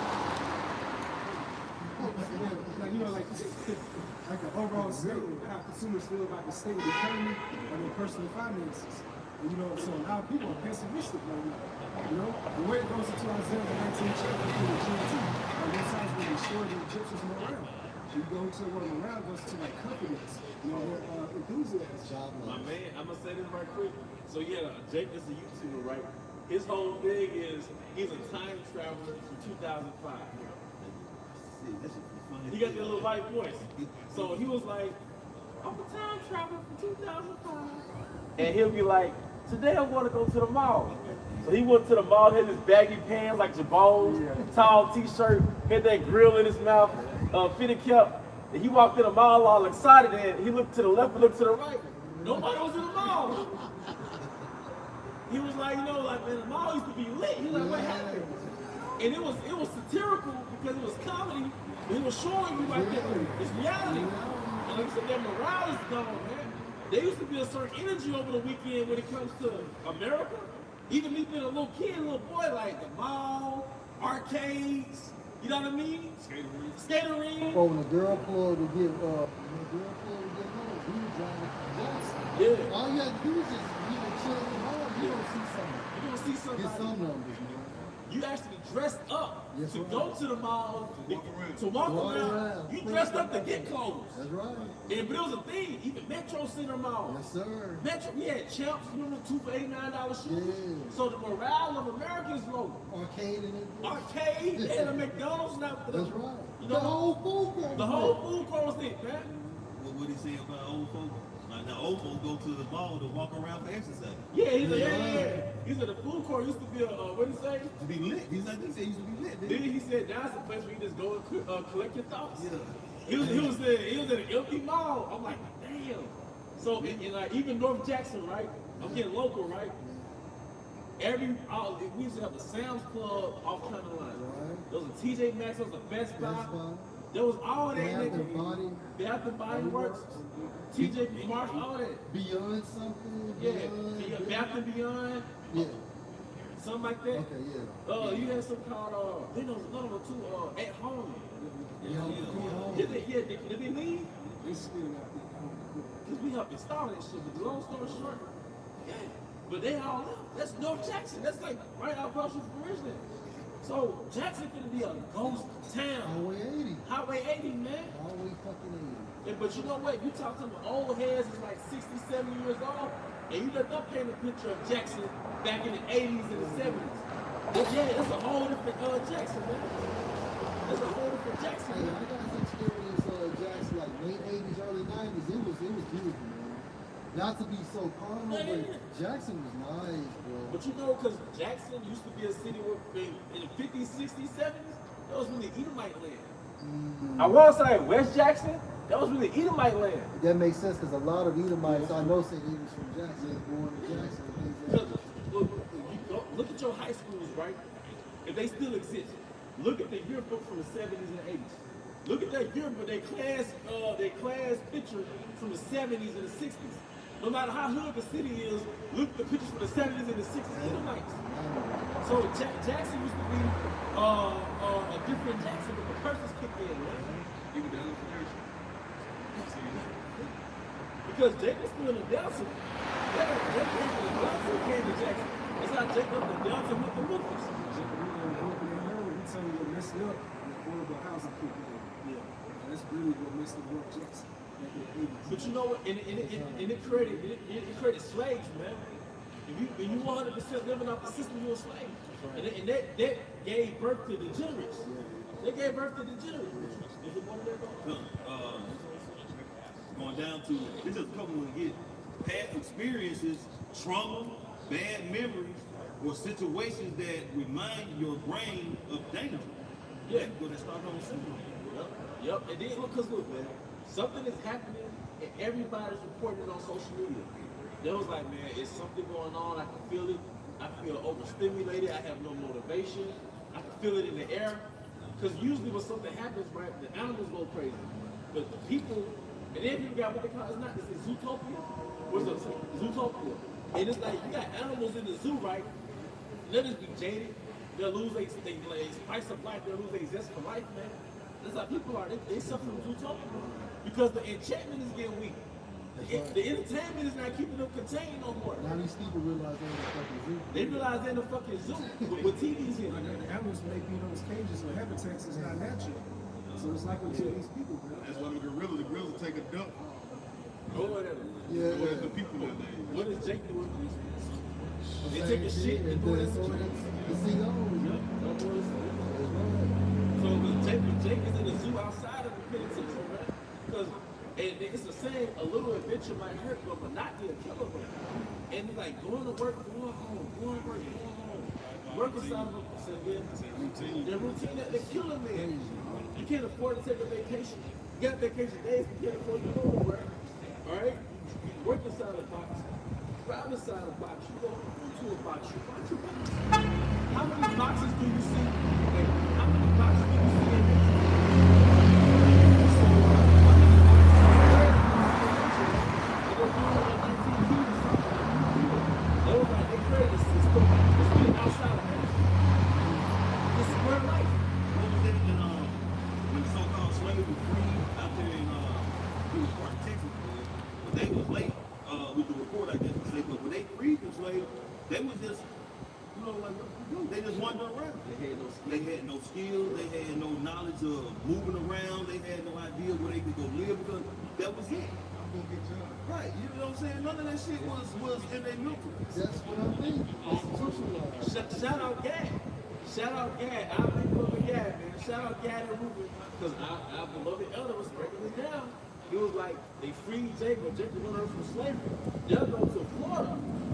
like you know, like the overall state, how consumers feel about the state of the economy and their personal finances. And, you know, so a lot of people are pessimistic right now. You know, the way it goes into Isaiah the 19th chapter in the GMT, on one side will destroy the Egyptians morale. You go to where morale goes to like confidence, you know, enthusiasm. My man, I'm gonna say this right quick. So yeah, Jake is a YouTuber, right? His whole thing is he's a time traveler from 2005. He got that little light voice. So he was like, I'm a time traveler from 2005. And he'll be like, today I'm going to go to the mall. So he went to the mall, had his baggy pants like Jabons, tall t-shirt, had that grill in his mouth, fitted cap. And he walked in the mall all excited and he looked to the left and looked to the right. Nobody was in the mall. He was like, you know, like, man, the mall used to be lit. He was like, what happened? And it was satirical because it was comedy, but he was showing you right there, it's reality. And like I said, their morale is gone, man. There used to be a certain energy over the weekend when it comes to America. Even me being a little kid, a little boy, like the mall, arcades, you know what I mean? Skater ring. Or when a girl pulled to get home, he was driving from Jackson. Yeah. All you have to do is just chill at home. You don't see something. You don't see somebody. Get some numbers, man. You actually dressed up Yes, to right. go to the mall, to walk around. You dressed up to get clothes. That's right. And but it was a thing, even Metro Center Mall. Yes, sir. Metro, we had Champs, remember, 2 for $89 shoes? Yeah. So the morale of Americans low. Arcade in it. Arcade, they had a McDonald's now. That's right. You The know, whole food court. the whole food court was there, man. What he say about old folks? Like now old folks go to the mall to walk around for exercise. Yeah, he's like, yeah. He said the food court used to be a, what did he say? To be lit. He's like, he said it used to be lit. Then he said, now it's a place where you just go and collect your thoughts. Yeah. He was in an empty mall. I'm like, damn. So in like even North Jackson, right? I'm getting local, right? We used to have the Sam's Club off County Line. Right. There was a TJ Maxx, there was a Best Buy. Best Buy. There was all that. Bath and Body. Bath and Body Works. TJ Maxx, all that. Beyond something. Yeah. Beyond. Bath and Beyond. Yeah. Something like that. Okay, yeah. You had some called then there was another one too, At Home. Yeah. Did they leave? They still got the Because we helped install that shit, but long story short, yeah. But they all left. That's North Jackson. That's like right out across from Richmond. So Jackson gonna be a ghost town. Highway 80. Highway 80, man. Highway fucking 80. But you know what? You talk to them old heads that's like 60, 70 years old, and you let them paint a picture of Jackson back in the 80s and the 70s. But yeah, that's a whole different Jackson, man. That's a whole different Jackson, Hey, man. I got to experience Jackson like late 80s, early 90s. It was beautiful, man. Not to be so carnal, but Jackson was nice, bro. But you know, because Jackson used to be a city where in the 50s, 60s, 70s, that was really Edomite land. I want to say West Jackson, that was really Edomite land. That makes sense because a lot of Edomites I know say he was from Jackson, born in Jackson. and things like Because that. look at your high schools, right? If they still exist, look at the yearbook from the 70s and 80s. Look at that yearbook, their class picture from the 70s and the 60s. No matter how hood the city is, look at the pictures from the 70s and the 60s Edomites. So Jackson used to be a different Jackson, but the curses kicked in, man. Even the other generation. Because Jacob's still in the Delta. Jacob came to Jackson. That's how Jacob the Delta with the Memphis. Messed up the affordable housing kicked in. Yeah. And that's really what messed up North Jackson back in the 80s. But you know what? And it created slaves, man. If you 100% living off the system, you're a slave. And that gave birth to degenerates. They gave birth to degenerates. Is it one of their Look, going down to this is a couple of get past experiences, trauma, bad memories, or situations that remind your brain of danger. Yeah. Go to Stockholm syndrome. Yep. And then look, look, man, something is happening and everybody's reporting it on social media. They was like, man, it's something going on. I can feel it. I feel overstimulated. I have no motivation. I can feel it in the air. Because usually when something happens, right, the animals go crazy. But the people, and then people got what they call, it's zootopia. What's up? Zootopia. And it's like, you got animals in the zoo, right? They'll just be jaded. They'll lose their spice of life. They'll lose their zest for life, man. That's how people are. They suffer from zootopia because the enchantment is getting weak. The entertainment is not keeping them contained no more. Now these people realize they're in the fucking zoo. They realize they're in the fucking zoo with TVs in. The animals may be in those cages or habitats is not natural. So it's like with these people, bro. That's why the gorillas will take a dump. Or whatever. Yeah. What is the people nowadays? What is Jake doing for these people? They Same take a shit and throw it in the throw it street. in the sea goes. Yep, that's what it's for. That's right. So when Jake is in the zoo outside of the penitentiary, right? Because it's the same, a little adventure might hurt, but monotony will kill them. And it's like going to work, going home, going to work, going home. Work inside of their routine that they're killing man. You can't afford to take a vacation. You got vacation days, you can't afford to go to work. Alright? You work inside a box, drive inside a box, you go to a box, you watch a box. How many boxes do you see? Like, how many boxes do you see in this? They created a system that's been outside of us. This is real life. What was that in when so-called slaves were free out there in it was part of Texas, but they was late with the report, I guess to say, but when they freed the slaves, they was just, you know, like they just wandered around. They had no skills, they had no knowledge of moving around, they had no idea where they could go live because that was it. I'm gonna get jobs. Right, you know what I'm saying? None of that shit was in their mental. That's what I think. Institutionalized. Shout out Gad. Shout out Gad. I big love Gad, man. Shout out Gad and Ruben. Because our beloved elder was breaking this down. He was like, they freed Jacob. Jacob went over from slavery. They'll go to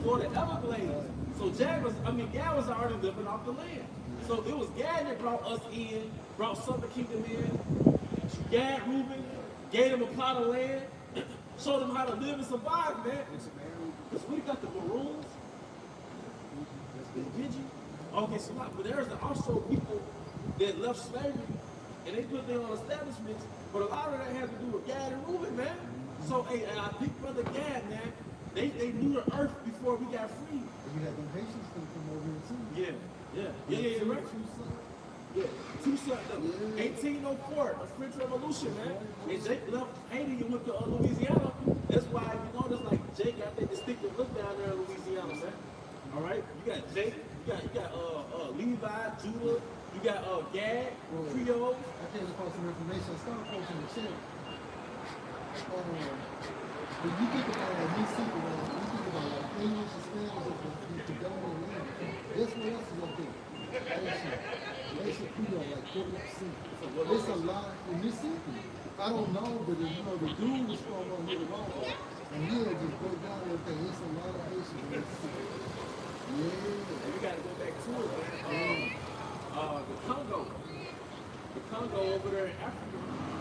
Florida Everglades. So Gad was already living off the land. So it was Gad that brought us in, brought Southern Kingdom in. Gad, Ruben, gave them a plot of land, showed them how to live and survive, man. Because we got the Maroons, the Gigi. Okay, so but there's also people that left slavery and they put their own establishments, but a lot of that had to do with Gad and Reuben, man. So, hey, and our big brother Gad, man, they knew the earth before we got free. And you had them Haitians that come over here too. Yeah, right. Yeah, two sons. 1804, the French Revolution, man. And Jake left Haiti and went to Louisiana. That's why you notice, like, Jake got that distinctive look down there in Louisiana, man. All right, you got Jake, you got Levi, Judah, you got Gad, Creole. I came across some information. I started posting the chat. When you think about like these people, when you think about like English and Spanish as the predominant language, guess what else is up there? Asian Creole, like Puerto Rico. It's a lot in Mississippi. I don't know, but you know, the dude was from the road, and he'll just break down everything. It's a lot of Asian in Mississippi. Yeah. And we got to go back to it, man. The Congo over there in Africa.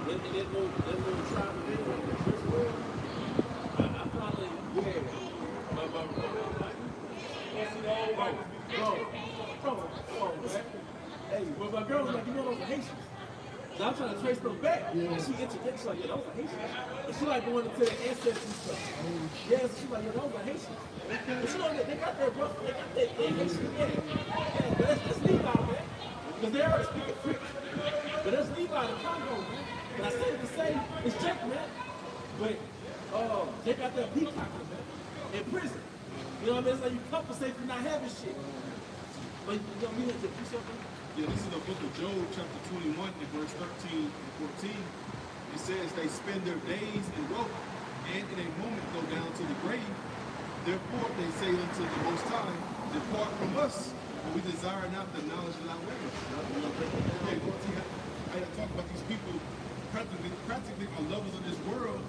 That little tribe of Israel, the first world. I finally, bro, man. Hey, well, my girl was like, you know those are Haitians. So I'm trying to trace them back. Yeah. And she interjects like, yeah, those are Haitians. And she like going into the ancestry stuff. Yeah, so she like, yeah, those are Haitians. But you know, they got their rough, they got their Haitian, yeah, but that's Levi, man. Because they already speaking French. But that's Levi in Congo, man. And I said it to say, it's Jake, man. But they got their peacockers, man, in prison. You know what I mean? It's like you compensate for not having shit. But you know, we had to do something. Yeah, this is the book of Job, chapter 21, and verse 13 and 14. It says, they spend their days in wealth, and in a moment go down to the grave. Therefore they say unto the Most High, depart from us, for we desire not the knowledge of thy ways. Okay, I talk about these people practically are lovers of this world,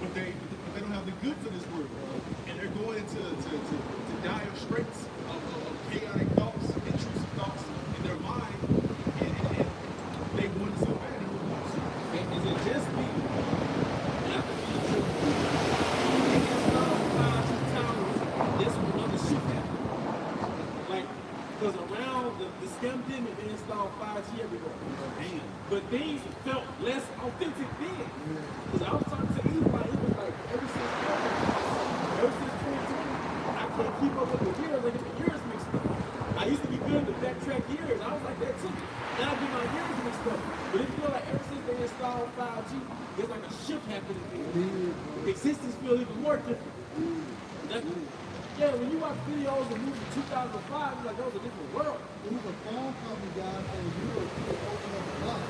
but they don't have the goods of this world. And they're going into dire straits of chaotic thoughts, intrusive thoughts in their mind, and they want so bad. And is it just me? This was another shit happened. Like, because around the scamdemic, they installed 5G everywhere. But things felt less authentic then. Because I was talking to Eva, it was like, ever since 2020, I can't keep up with the years. I get the years mixed up. I used to be good to backtrack years. I was like that too. Now I get my years mixed up. But it feels like ever since Yeah, when you watch videos of movies in 2005, it's like that was a different world. There was a phone company guy in Europe who opened up a box,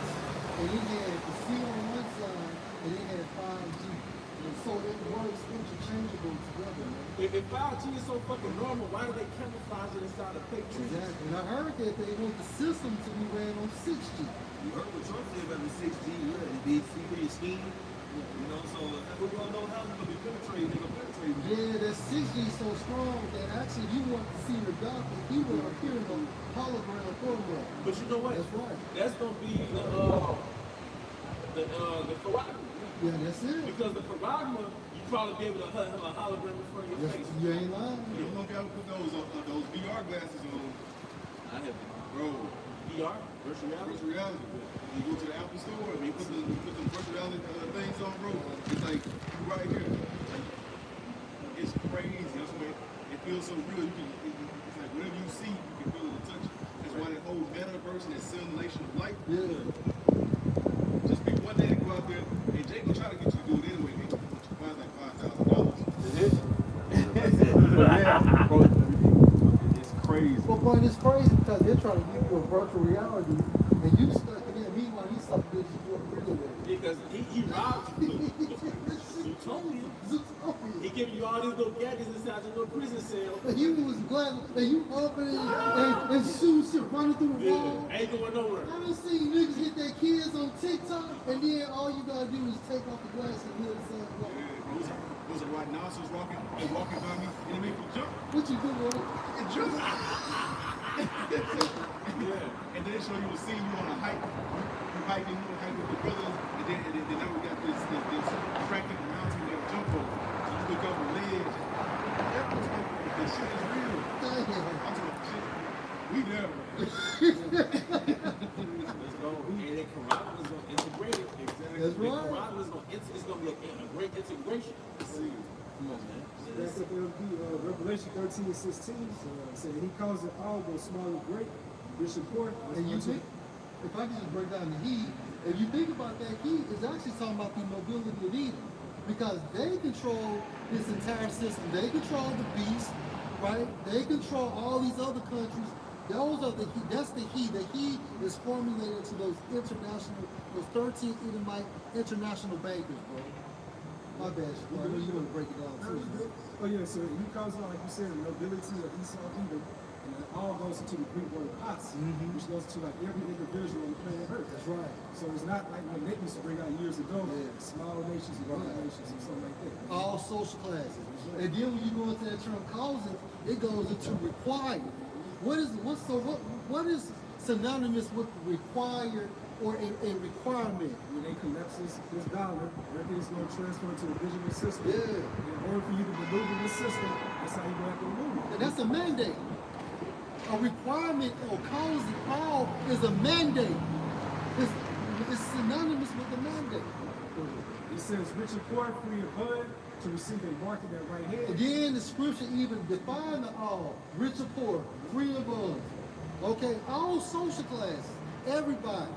and he had the C on one side, and he had 5G. And so it works interchangeable together, man. If 5G is so fucking normal, why do they camouflage it inside of fake trees? Exactly. And I heard that they want the system to be ran on 6G. You heard what Trump said about the 6G, yeah, the big secret scheme. You know, so we don't know how it's gonna be penetrated, they're gonna penetrate. Yeah, that 6G is so strong that actually you want to see the doctor, he will appear in a hologram format. But you know what? That's right. That's gonna be the carotid. Yeah, that's it. Because the carotid, you probably be able to have a hologram in front of your Yes, face. you ain't lying. You don't be able to put those VR glasses on, I have bro. VR, virtual reality. Virtual reality. You go to the Apple store and you put the virtual reality things on, bro. It's like you right here. It's crazy. That's why it feels so real. It's like whatever you see, you can feel it and touch it. That's why that whole metaverse and that simulation of life. Yeah. Just pick one day to go out there, and Jake will try to get you to do it anyway. Hey, you buy like $5,000. It's crazy. Well, but it's crazy because they're trying to give you a virtual reality, and you stuck in there. Meanwhile, he's stuck in there just doing real life. Because he robbed you. Zootopia. He giving you all these little gadgets inside your little prison cell. And you was glad, and you opening and shooting shit running through the wall. Ain't going nowhere. I done seen niggas hit their kids on TikTok, and then all you gotta do is take off the glass and hit the side wall. Was it rhinoceros walking by me, and it made me jump. What you do, boy? It jumped. Yeah. And then they show you the scene you on a hike. You hiking with the brothers, and then now we got this track in the mountain that jump over. So you look up the ledge. This shit is real. I'm talking shit. We never. Let's go. And then carotid is going to integrate it. Exactly. That's right. Carotid is going to it's going to be a great integration. Come on, man. That's what it'll be. Revelation 13:16 said he calls it all, both small and great. Bishop Port. And you think, if I can just break down the heat, if you think about that heat, it's actually talking about the mobility of Eden. Because they control this entire system. They control the beast, right? They control all these other countries. Those are the heat. That's the heat. The heat is formulated to those 13 Edomite international bankers, bro. My bad, I know you want to break it down too. Oh yeah, so he calls it, like you said, the nobility of Esau Edom, and it all goes into the Greek word pas, which goes to like every individual on the planet Earth. That's right. So it's not like when they used to bring out years ago, small nations and large nations and stuff like that. All social classes. And then when you go into that term causing, it goes into required. What is synonymous with required or a requirement? When they collapses this dollar, everything's going to transfer to the digital system. Yeah. In order for you to maneuver this system, that's how you going to have to maneuver. And that's a mandate. A requirement or causing all is a mandate. It's synonymous with the mandate. It says rich and poor, free and bud, to receive a mark in their right hand. Again, the scripture even define the all, rich or poor, free or bond. Okay, all social classes, everybody.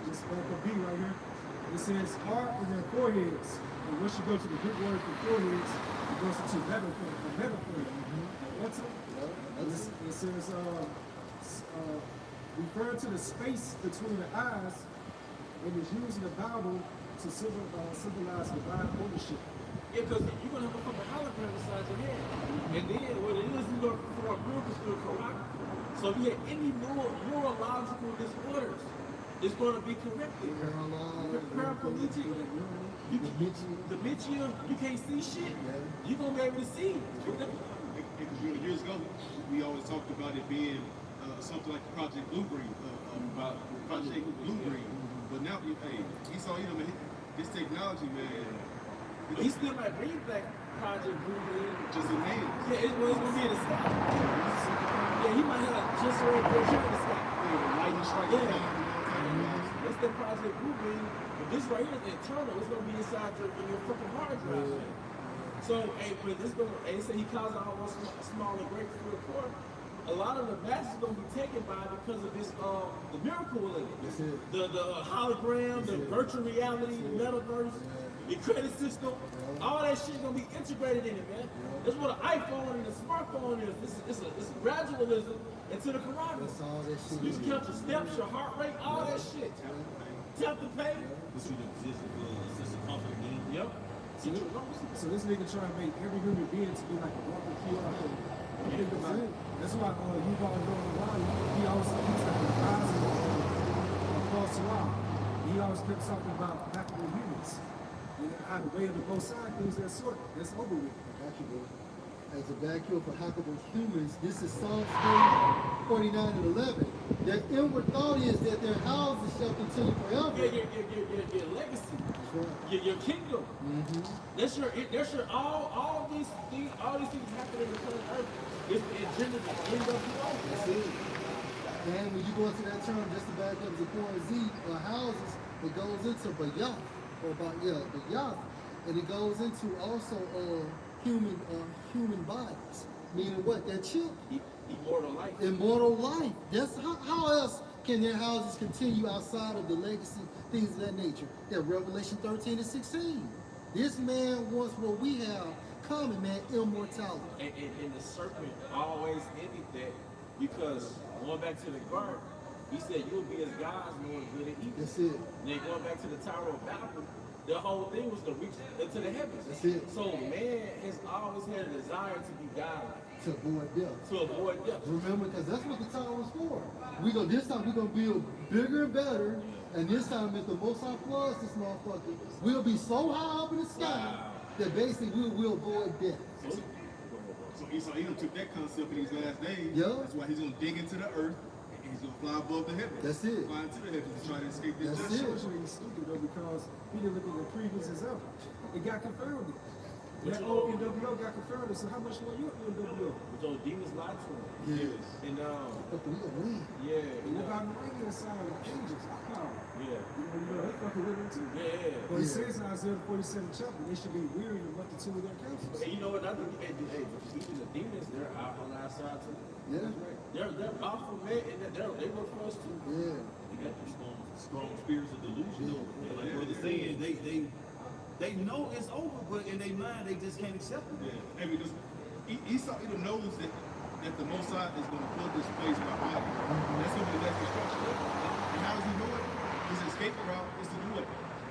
Just like a B right here. It says heart in their foreheads. And once you go to the Greek word for foreheads, it goes into metaphor. What's it? It says referring to the space between the eyes, and is used in the Bible to symbolize divine ownership. Yeah, because you're going to have a fucking hologram inside your head. And then what it is, you're going to perform miracles through carotid. So if you have any neurological disorders, it's going to be corrected. Paraplegic. Dementia, you can't see shit. You're going to be able to see. Because years ago, we always talked about it being something like Project Blue Green, Project Blue Green. But now, he saw, this technology, man. He still might bring back Project Blue Green. Just a name. Yeah, it's going to be in the sky. Yeah, he might have just a brochure in the sky. Lightning strike. That's the Project Blue Green. But this right here is internal. It's going to be inside your fucking hard drive. So, but this going to, they say he calls it almost small and great for the poor. A lot of the masses going to be taken by because of this, the miracle in it. The hologram, the virtual reality, the metaverse. your credit system, all that shit gonna be integrated in it, man. That's what an iPhone and a smartphone is. It's a gradualism into the carotid. That's all that shit You is. can count your steps, your heart rate, all that shit. Tap the pay. Put you in a position for a sense of comfort, man. Yep. So this nigga trying to make every human being to be like a walking QR code. Think about it. That's why you've all known a while. He always keeps like the positive false law. He always kept talking about hackable humans. You know, how the way of the both side things that sort. That's over with. As a vacuum for hackable humans, this is Psalms 49 and 11. Their inward thought is that their houses shall continue forever. Your legacy. Your kingdom. That's your all these things happening in the planet Earth. It's engendered the NWO. That's it. And when you go into that term, just to back up Zipporah Z, houses, it goes into Bayath, Bayath, and it goes into also human bodies. Meaning what? They're children. Immortal life. Immortal life. That's how else can their houses continue outside of the legacy, things of that nature? That Revelation 13 and 16. This man wants what we have common, man, immortality. And the serpent always ended that because going back to the garden, he said you'll be as gods knowing good and evil. That's it. And then going back to the Tower of Babel, the whole thing was to reach into the heavens. That's it. So man has always had a desire to be godlike. To avoid death. To avoid death. Remember, because that's what the tower was for. This time we're gonna build bigger and better, and this time if the Most High floods this motherfucker, we'll be so high up in the sky that basically we'll avoid death. So Edom took that concept in these last days. Yeah. That's why he's gonna dig into the earth and he's gonna fly above the heavens. That's it. Fly into the heavens to try to escape this That's judgment. it. Actually, he's stupid though because he didn't look at the previous example. It got confounded. That old NWO got confounded. So how much more you NWO? With those demons lied to him. Yes. And But we gonna win. And what about the regular side of the angels? How? yeah. You know, they fucking with him too. Yeah. But it Yeah. says in Isaiah 47 chapter, they should be weary of multitude of their counsels. And you know what? I think even the demons, they're out on our side too. Yeah. They're powerful, man, and they work for us too. Yeah. They got them strong spirits of delusion. Yeah. Like brother saying, they know it's over, but in their mind they just can't accept it. Yeah. And because Esau Edom knows that the Most High is gonna flood this place by fire. That's gonna be the next destruction. And how does he know it? His escape route is to do what?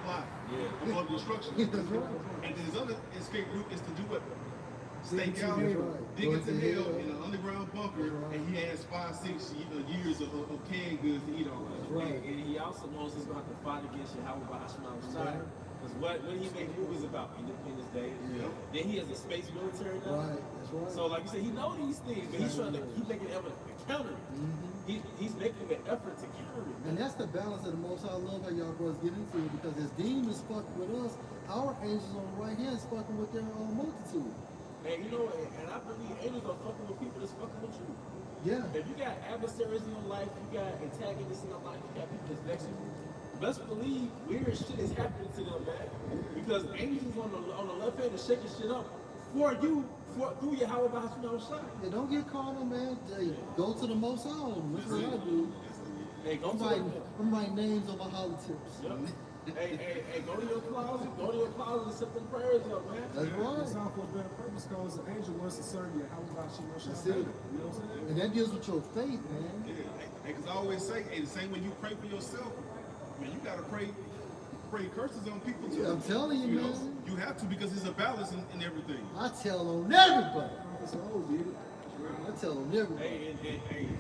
Fly. Yeah. Above destruction. That's right. And then his other escape route is to do what? Stake Dig into out, hell. dig Go into into hell hell. in an underground bunker, Right. and he has 5-6 years of canned goods to eat on. Right. And he also knows he's going to have to fight against Yahweh Bahashman Shai. Because what he make movies about Independence Day. Yeah. Then he has a space military now. Right. That's right. So like you said, he knows these things, but he's trying to making an effort to counter it. He's making an effort to counter it. And that's the balance of the Most High. I love how y'all brothers get into it because as demons fucking with us, our angels on the right hand is fucking with their own multitude. And you know, and I believe angels are fucking with people that's fucking with you. Yeah. If you got adversaries in your life, you got antagonists in your life, you got people that's vexing you, best believe weird shit is happening to them, man. Because angels on the left hand are shaking shit up for you, through your Yahweh Bahashman Shai. Yeah, don't get carnal, man. Hey, go to the Most High. That's what I do. Hey, go to I'm writing names on my hollow tips. Yep. Hey, go to your closet and set them prayers up, man. That's It's right. all for a better purpose because the angel wants to serve you. How about you? That's You it. know what I'm saying? And that deals with your faith, man. Yeah, because I always say, the same way you pray for yourself, man, you gotta pray curses on people too. I'm telling you, know, man. you have to because there's a balance in everything. I tell on everybody. Officer O did it. I tell on everybody. Hey, you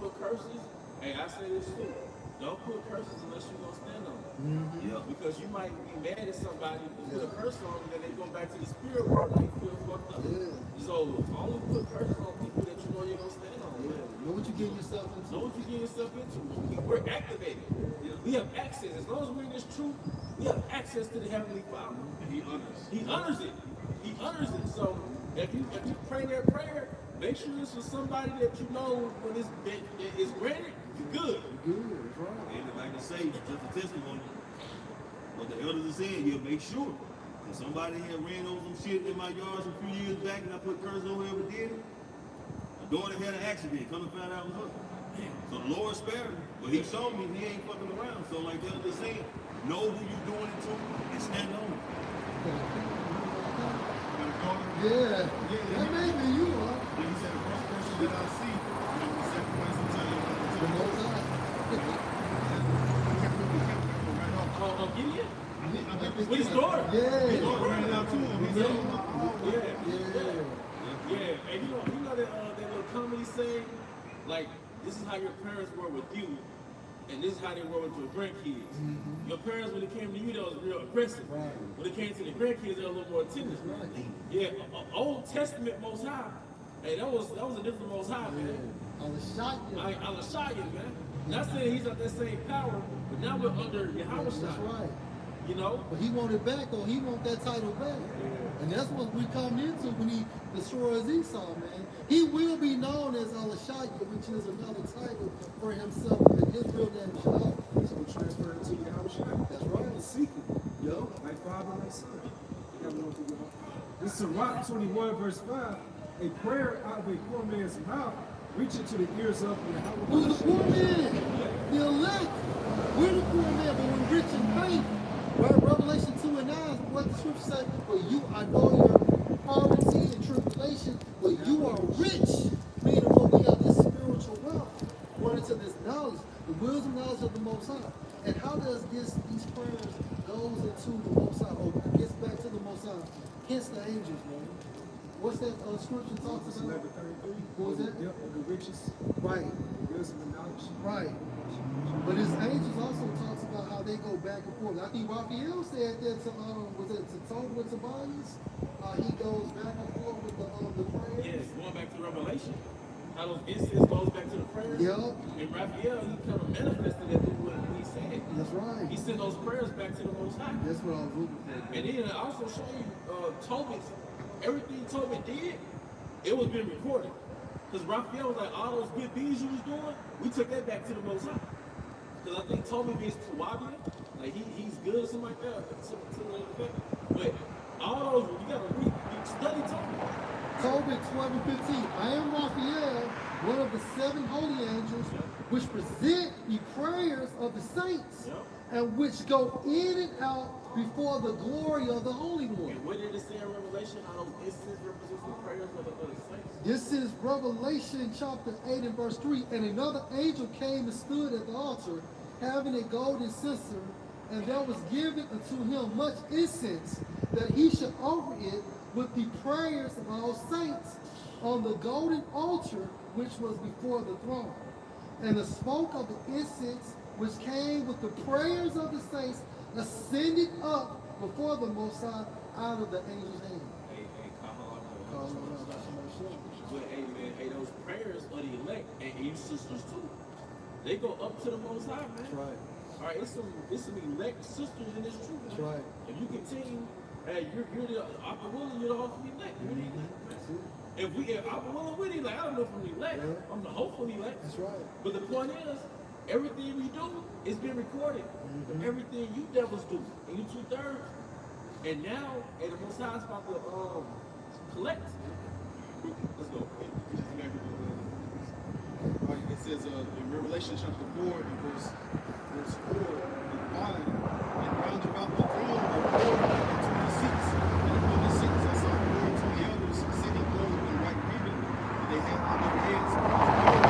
put curses. Hey, I say this too. Don't put curses unless you're gonna stand on them. Yeah. Because you might be mad at somebody who put a curse on them, and then they go back to the spirit world and they feel fucked up. Yeah. So only put curses on people that you know you're gonna stand on. Yeah. Know what you get yourself into. Know what you get yourself into. We're activated. We have access. As long as we're in this truth, we have access to the Heavenly Father. And he honors. He honors it. He honors it. So if you pray that prayer, make sure it's for somebody that you know when it's granted, you're good. Good, that's right. And like I say, just a testimony. What the elders are saying, you make sure. Cause somebody had ran over some shit in my yard a few years back and I put curse on whoever did it. My daughter had an accident, come to find out it was her. So the Lord spared me, but he showed me he ain't fucking around. So like the elders saying, know who you doing it to and stand on it. Yeah, that may be you, huh? He said the first person that I see, the sacrifice unto The Most High. Gideon? I think With his daughter. Yeah. his daughter ran it out to him. He said, Yeah. And you know that little comedy saying, like, this is how your parents were with you, and this is how they were with your grandkids. Your parents, when it came to you, they was real aggressive. Right. When it came to the grandkids, they were a little more tender. Right. Yeah, Old Testament Most High. Hey, that was a different Most High, man. On the shot, Al-Shayyan, man. Not saying he's not that same power, but now we're under Yahweh. that's right. You know? But he want it back, or he want that title back. And that's what we come into when he destroys Esau, man. He will be known as Al-Shayyan, which is another title for himself, and his real name is Yahweh. So transfer it to Yahweh. That's right. The secret. Yo. Like father, like son. You gotta know who you are. This is Sirach 21, verse 5. A prayer out of a poor man's mouth reaching to the ears of Yahweh. Who's the poor man? The elect. We're the poor man, but we're rich in faith. Right? Revelation 2 and 9, what the scripture says, for you, I know your poverty and tribulation, but you are rich, meaning what we have this spiritual wealth, according to this knowledge, the wisdom knowledge of the Most High. And how does these prayers goes into the Most High, or gets back to the Most High? Hence the angels, man. What's that scripture talks about? 11:33. What was that? Yep, the riches, Right, wisdom, and knowledge. right. But his angels also talks about how they go back and forth. I think Raphael said that to was it to Tobit to Tobias? He goes back and forth with the prayers. Yes, going back to Revelation. How those incense goes back to the prayers. Yep. And Raphael, he kind of manifested that through what he said. That's right. He sent those prayers back to the Most High. That's what I was looking for. And then I also show you Tobit's, everything Tobit did, it was being recorded. Because Raphael was like, all those good deeds you was doing, we took that back to the Most High. Because I think Tobit means Tawabia, like he's good or something like that, something to that effect. But all those, you gotta read, you study Tobit. Tobit 12 and 15. I am Raphael, one of the 7 holy angels, which present the prayers of the saints, and which go in and out before the glory of the Holy One. And what did it say in Revelation? How those incense represents the prayers of the saints? This is Revelation chapter 8 and verse 3. And another angel came and stood at the altar, having a golden censer, and there was given unto him much incense, that he should offer it with the prayers of all saints on the golden altar which was before the throne. And the smoke of the incense which came with the prayers of the saints ascended up before the Most High out of the angel's hand. Hey, but hey man, hey, those prayers of the elect and you sisters too, they go up to the Most High, man. That's right. All right, it's some elect sisters in this truth. That's right. If you continue, hey, you're the Aquawilla, you're the hopeful elect. You're the elect. If Aquawilla with the elect, I don't know if I'm the elect. Yeah. I'm the hopeful elect. That's right. But the point is, everything we do is being recorded. Everything you devils do, and you 2/3. And now, and the Most High is about to collect. Let's go. It says in Revelation chapter 4 and verse 4 and 5, and round about the throne were 420 seats, and upon the seats I saw 420 elders sitting clothed in white raiment, and they had on their heads crowns,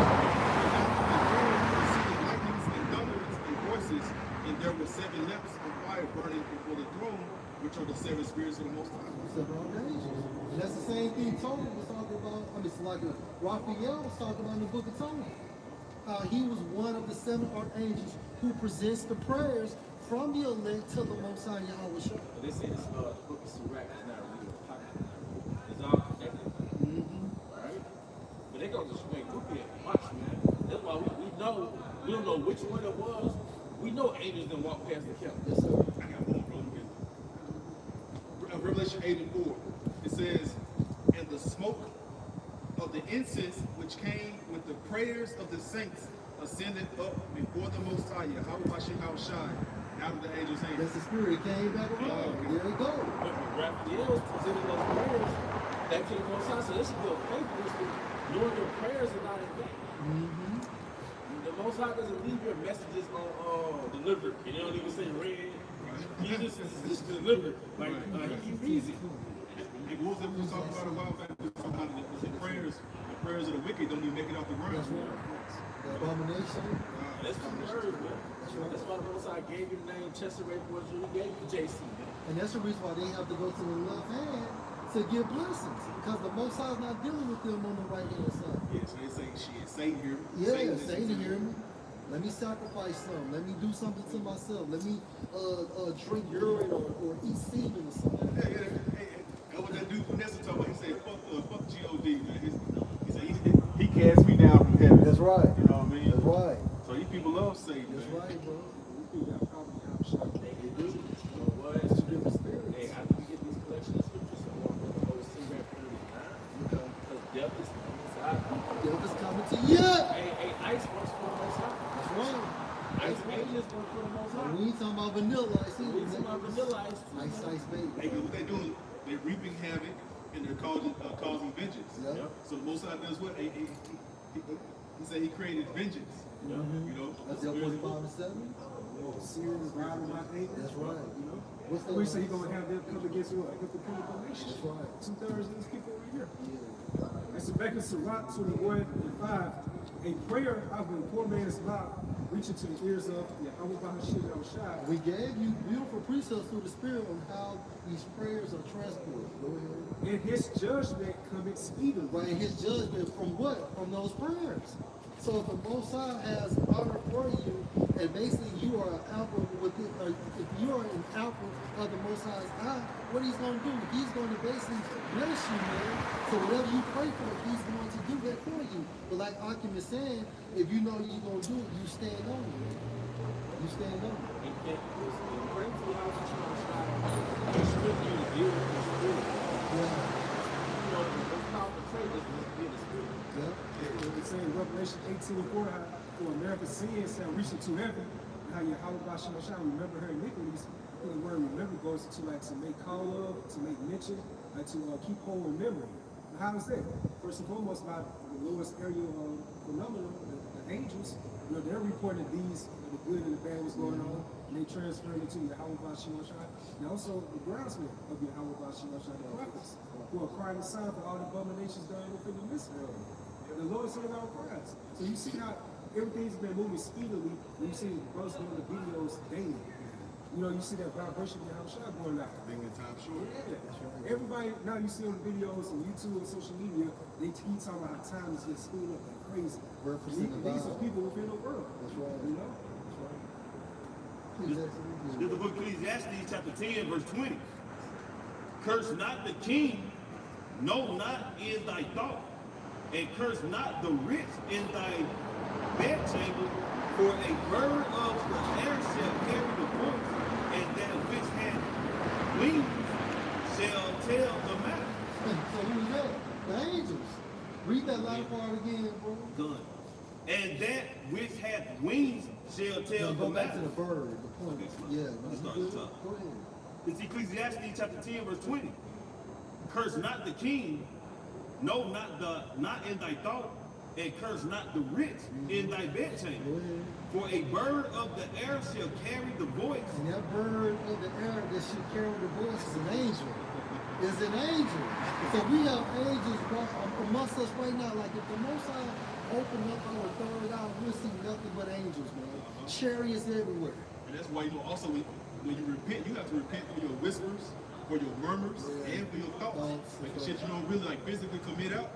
and out of the throne proceeded lightnings and thunders and voices, and there were 7 lamps of fire burning before the throne, which are the 7 spirits of the Most High. And that's the same thing Tobit was talking about. I mean, it's like Raphael was talking about in the book of Tobit. He was one of the 7 archangels who presents the prayers from the elect to the Most High Yahweh. But they say this book of Sirach is not real popular. It's all connected. Right? But they go to straight groupie and watch, man. That's why we know, we don't know which one it was. We know angels didn't walk past the camp. Yes, sir. I got one real quick. Revelation 8 and 4. It says, and the smoke of the incense which came with the prayers of the saints ascended up before the Most High, Yahweh outshine, out of the angel's hand. That's the spirit. It came back around. There you go. But Raphael presented those prayers back to the Most High, so this is your faithfulness. Knowing your prayers are not in vain. The Most High doesn't leave your messages on delivered, and they don't even say read. Jesus is just delivered. Like, he's easy. Hey, what was it we was talking about a while back? We was talking about the prayers of the wicked don't even make it off the ground. That's right. The abomination. That's two words, man. That's why the Most High gave you the name Chester Ray Boys. He gave you JC. And that's the reason why they have to go to the left hand to give blessings. Because the Most High is not dealing with them on the right hand side. Yeah, so they say, shit, Satan here. Yeah, Satan hear me. Let me sacrifice some. Let me do something to myself. Let me drink urine or eat semen or something. Hey, that was that dude from Nessa talking about. He said, fuck G.O.D., man. He said, he cast me down from heaven. That's right. You know what I mean? That's right. So these people love Satan, That's man. right, bro. We got probably have shot. They do. Well, It's two different spirits. hey, after we get these collection of scriptures, so we're going to go see that 39. Okay. Because death is coming inside. Death is coming to you. Hey, ice works for the Most High. That's right. Ice aliens work for the Most High. We ain't talking about vanilla ice. We talking about vanilla ice. Ice, baby. Hey, what they doing? They're reaping havoc and they're causing vengeance. Yep. So the Most High does what? He said he created vengeance. You know? That's the 45 and 7. Serious riding my ankle. That's right. You know? What's that? We say he's gonna have them come against you against the chemical nation. That's right. 2/3 of these people over here. Yeah. That's Rebecca Surratt 21:5. A prayer out of a poor man's mouth reaching to the ears of Yahweh Bahashim Yahushua. We gave you beautiful precepts through the Spirit on how these prayers are transported. Go ahead. And his judgment coming speedily. Right, and his judgment from what? From those prayers. So if the Most High has honor for you, and basically you are an apple within, or if you are an apple of the Most High's eye, what he's going to do? He's going to basically bless you, man. So whatever you pray for, he's going to do that for you. But like Akim is saying, if you know you're going to do it, you stand on it. You stand on it. And pray to the house of Shah. It's strictly to deal with the spirit. Yeah. You know, the most powerful trait is to be in the spirit. Yeah. It's saying in Revelation 18:4, how for America's sins shall reach into heaven, and how Yahweh Bahashim Yahushua remember her iniquities. I think the word remember goes to like to make call of, to make mention, like to keep whole in memory. How is that? First and foremost, by the lowest area of phenomenon, the angels, you know, they're reporting these, the good and the bad was going on, and they transferred it to Yahweh Bahashim Yahushua. And also the groundsmen of Yahweh Bahashim Yahushua, the prophets, who are crying a sign for all the abominations done within the midst of it. The Lord said our cries. So you see how everything's been moving speedily. When you see brothers doing the videos daily. You know, you see that vibration of Yahushua going out. Thinking time short. Yeah. Everybody, now you see on the videos on YouTube and social media, they keep talking about how time is just speeding up like crazy. Referencing the These are Bible. people within the world. That's right. You know? That's This right. is the book of Ecclesiastes, chapter 10, verse 20. Curse not the king, no, not is thy thought, and curse not the rich in thy bedchamber, for a bird of the air shall carry the voice, and that which hath wings shall tell the matter. So who's that? The angels. Read that last part again, bro. Good. And that which hath wings shall tell Now the go back to matter. the bird, the point. Okay, Yeah, let's no, start you at the good? top. Go ahead. It's Ecclesiastes chapter 10, verse 20. Curse not the king, no, not in thy thought, and curse not the rich in thy bedchamber. Go ahead. For a bird of the air shall carry the voice. And that bird of the air that should carry the voice is an angel. Is an angel. So we have angels amongst us right now. Like if the Most High open up our third eye, we'll see nothing but angels, man. Chariots everywhere. And that's why, you know, also when you repent, you have to repent for your whispers, for your murmurs, and for your thoughts. Like the shit you don't really like physically commit out.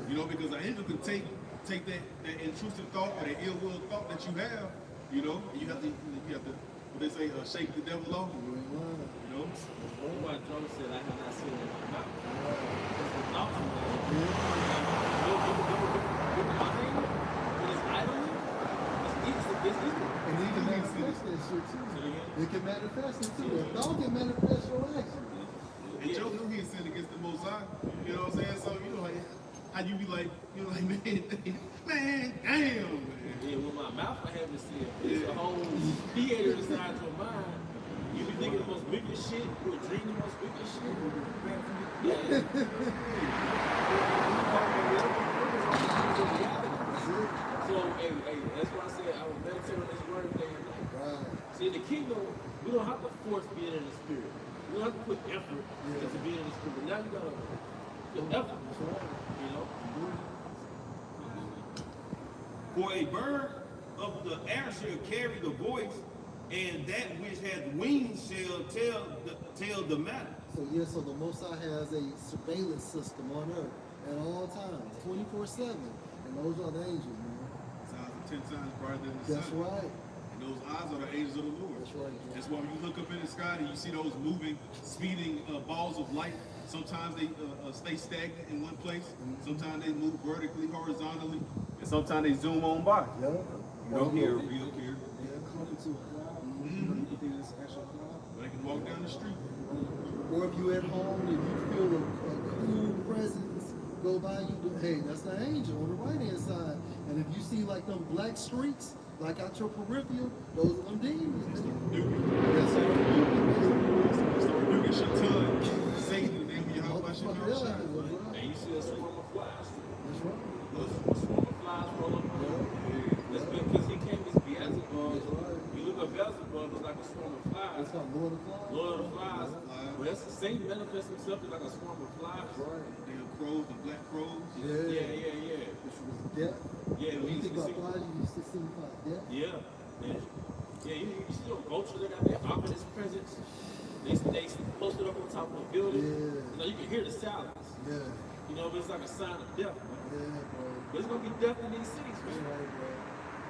You know, because an angel could take that intrusive thought or that ill will thought that you have, you know, and you have to what they say, shake the devil off. You know? That's why Joe said, I have not seen it in my mouth. Because the thoughts of man, with mind, when it's idling, it's evil. And he can manifest that shit too. It can manifest it too. The thought can manifest your action. And Joe knew he had sinned against the Most High. You know what I'm saying? So, you know, how you be like, you know, like, man, damn, man. Yeah, with my mouth I haven't seen it. It's a whole theater inside your mind. You be thinking the most wicked shit, you will dream the most wicked shit. Yeah. So, hey, that's why I said I would meditate on this word day and night. Right. See, in the kingdom, we don't have to force be For a bird of the air shall carry the voice, and that which hath wings shall tell the matter. So yeah, so the Most High has a surveillance system on earth at all times, 24/7, and those are the angels, man. His eyes are 10 times brighter than the That's sun. right. And those eyes are the angels of the Lord. That's right. That's why when you look up in the sky and you see those moving, speeding balls of light, sometimes they stay stagnant in one place. Sometimes they move vertically, horizontally, and sometimes they zoom on by. Yeah. You know, here, real clear. They're coming to a cloud. You think it's an actual cloud? They can walk down the street. Or if you at home and you feel a cool presence go by you, hey, that's the angel on the right hand side. And if you see like them black streaks, like out your peripheral, those are them demons. It's the Man. rebuking. That's our demons. It's the rebuking Shaitan. Satan, the name of Yahweh Fuck Shaitan. yeah, Shai. And you see a swarm of flies. that's right. A swarm of flies roll up. That's because he came as Beelzebub. You look up Beelzebub, it's like a swarm of flies. That's called Lord of Flies. Lord of the Flies. Well, that's the same manifest himself as like a swarm of flies. Right. They are crows, the black crows. Yeah. Which was death. Yeah, When you we think about see- flies, you used to signify death. Yeah, you see those vultures, they got their ominous presence. They posted up on top of a building. Yeah. You know, you can hear the silence. Yeah. You know, but it's like a sign of death, man. Yeah, bro. But it's gonna be death in these cities, That's man. right, bro.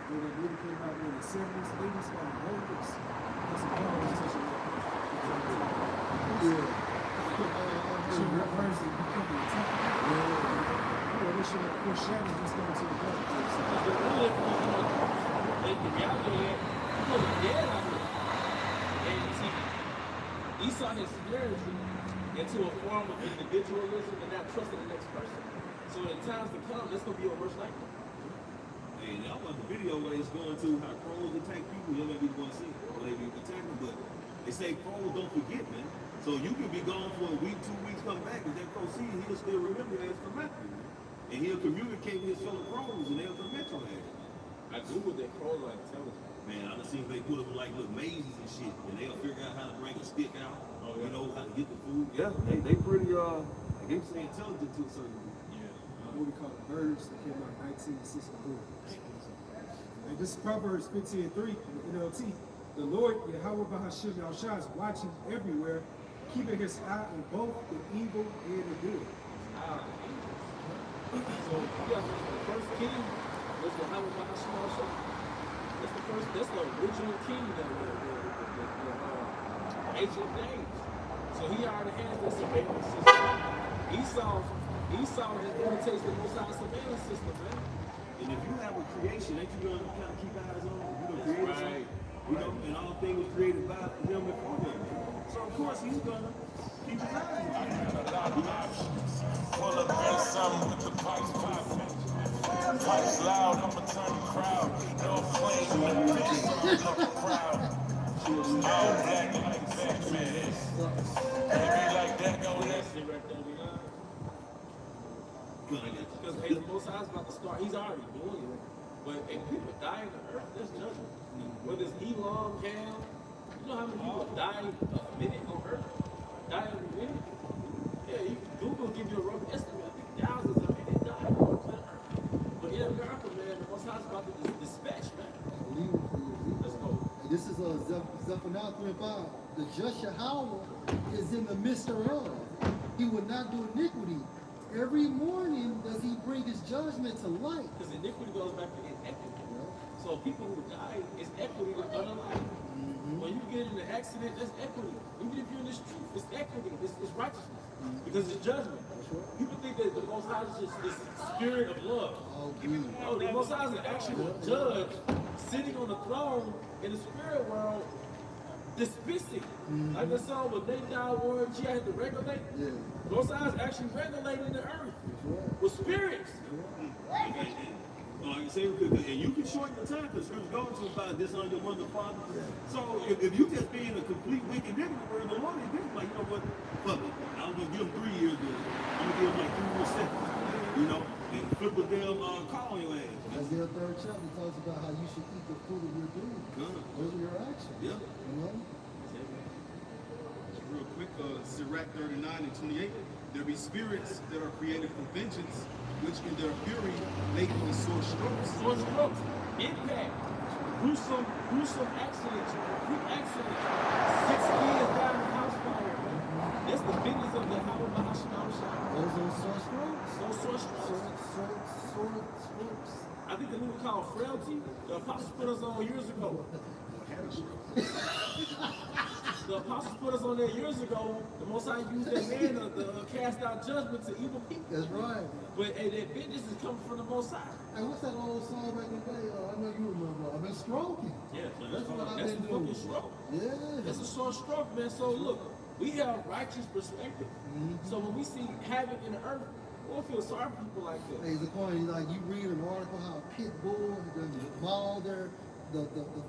When it really came out in the 70s, 80s, on the roads, that's a conversation. Yeah. She reversed it, becoming a temple. Yeah. You know, this shit like foreshadowing what's going to the devil. But the real, the reality is, you know, the dead out here. And you see, Esau has spiritually into a form of individualism and not trusting the next person. So in times to come, that's gonna be a worse nightmare. And y'all want the video where it's going to how crows attack people. You may be going to see it, or they be attacking, but they say crows don't forget, man. So you could be gone for a week, 2 weeks, come back, and that crow see you, he'll still remember your ass from Matthew, man. And he'll communicate with his fellow crows, and they'll commit your ass. I googled that crows are intelligent. Man, I done seen they put them like little mazes and shit, and they'll figure out how to bring a stick out. Oh, yeah. You know, how to get the food. Yeah, they pretty, they say intelligent to a certain degree. What we call it, birds that came out in 1963. And this is Proverbs 15:3 in the NLT. The Lord Yahweh Bahashim Yahushua is watching everywhere, keeping his eye on both the evil and the good. So yeah, the first king was the Yahweh Bahashim Yahushua. That's the original king that the ancient days. So he already has this surveillance system. Esau has imitates the Most High surveillance system, man. And if you have a creation that you're gonna kind of keep eyes on, you're gonna create something, you know, and all things were created by him and for him. So of course he's gonna keep his eyes on you. Pull up in something with the pipes popping. Pipes loud, I'ma turn the crowd. No flames, no bitch, look proud. All black like that, man. Baby like that, go That next. shit right there, we got. Good, I guess. Because hey, the Most High's about to start. He's already doing it. But if people die in the earth, there's judgment. Whether it's Elon, Cam, you know how many people die a minute on earth? Die every minute? Yeah, Google give you a rough estimate. I think thousands of minutes die on planet earth. But in America, man, the Most High's about to dispatch, man. Believe it for you. Let's go. And this is Zephaniah 3:5. The just Yahweh is in the midst thereof. He will not do iniquity. Every morning does he bring his judgment to light. Because iniquity goes back to inequity. So people who die, it's equity to other life. When you get in an accident, that's equity. Even if you're in this truth, it's equity, it's righteousness. Because it's judgment. People think that the Most High is just this spirit of love. Oh, good. No, the Most High is an actual judge sitting on the throne in the spirit world, dispensing. Like the song with Nate Dowd Warren, she had to regulate. Yeah. The Most High is actually regulating the earth with spirits. Like I say, and you can shorten the time because scripture goes to about dishonor your mother and father. So if you just being a complete wicked nigga, where the Lord is like, you know what, fuck it. I'm gonna give him 3 years good. I'm gonna give him like 3 more seconds. You know, and flip a damn call on your ass. Isaiah 3rd chapter talks about how you should eat the fruit of your doing. Good. Those are your actions. Yeah. You know? Real quick, Sirach 39 and 28. There be spirits that are created for vengeance, which in their fury make the sword strokes. Sore strokes, impact, gruesome accidents, freak accidents, 6 kids died in the house fire. That's the business of the Howard Mahashima. Those are sore strokes. Those sore strokes. Sore strokes. I think the movie called Frailty, the Apostles put us on years ago. The Apostles put us on there years ago. The Most High used that man to cast out judgment to evil people. That's right. But that vengeance is coming from the Most High. Hey, what's that old song back in the day? I know you remember. I've been stroking. Yeah, That's what I've that's been the doing. fucking stroke. Yeah. That's a sore stroke, man. So look, we have righteous perspective. So when we see havoc in the earth, we don't feel sorry for people like that. Hey, Zaquan, like you read an article how a pit bull mauled the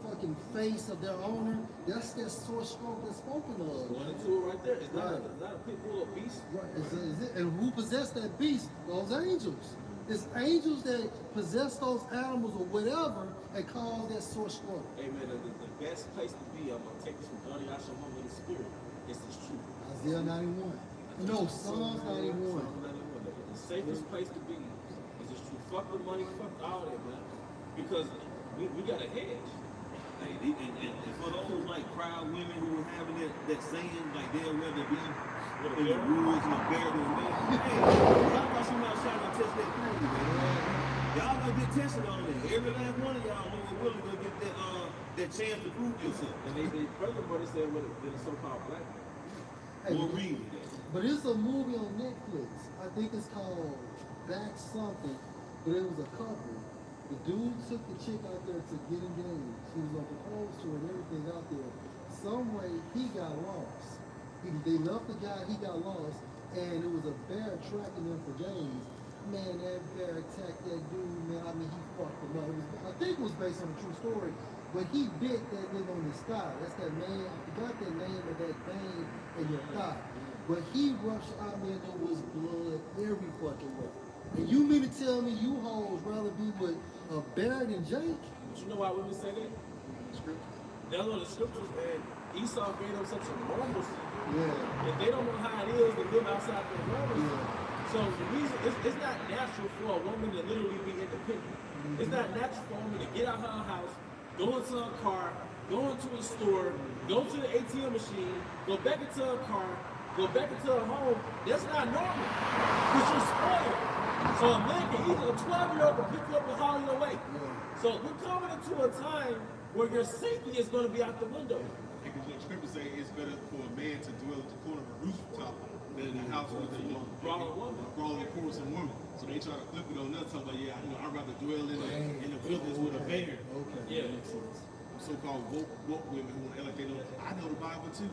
fucking face of their owner. That's that sore stroke that's spoken of. One and two right there. It's not, Right. it's not a pit bull or beast. Right. Is it? And who possessed that beast? Those angels. It's angels that possess those animals or whatever and cause that sore stroke. Hey man, the best place to be, I'm gonna take this from Johnny Ashimon in the spirit. It's this truth. Isaiah 91. No, Psalms 91. Psalms 91. The safest place to be is this truth. Fuck the money, fuck all that, man. Because we got a hedge. Hey, and for those like proud women who were having that saying, like they'll rather be in the woods and a bear than man. Hey, y'all got some out trying to test that food, man. Y'all gonna get tested on it. Every last one of y'all, Lord willing, gonna get that chance to prove yourself. And they furthermore, they said with the so-called black man. Hey, We'll read that. but it's a movie on Netflix. I think it's called Back Something. But it was a couple. The dude took the chick out there to get engaged. He was on proposed to her and everything out there. Some way he got lost. They left the guy, he got lost, and it was a bear tracking them for days. Man, that bear attacked that dude, man. I mean, he fucked him up. I think it was based on a true story, but he bit that nigga on his thigh. That's that man, I forgot the name of that vein in your thigh. But he rushed out, man, there was blood every fucking way. And you mean to tell me you hoes rather be with a bear than Jake? But you know why women say that? Scripture. They don't know the scriptures, man. Esau gave them such a normalcy. Yeah. And they don't know how it is to live outside their normalcy. Yeah. So the reason, it's not natural for a woman to literally be independent. It's not natural for a woman to get out of her house, go into a car, go into a store, go to the ATM machine, go back into her car, go back into her home. That's not normal. Because you're spoiled. So a man can either, a 12-year-old can pick you up and haul you away. So we're coming into a time where your safety is going to be out the window. Because the scripture say it's better for a man to dwell at the corner of a rooftop than in a house with a brawling quarrelsome woman. So they try to flip it on us, talking about, yeah, I'd rather dwell in the wilderness with a bear. Okay. Yeah. So-called woke women who want to act like they know. I know the Bible too.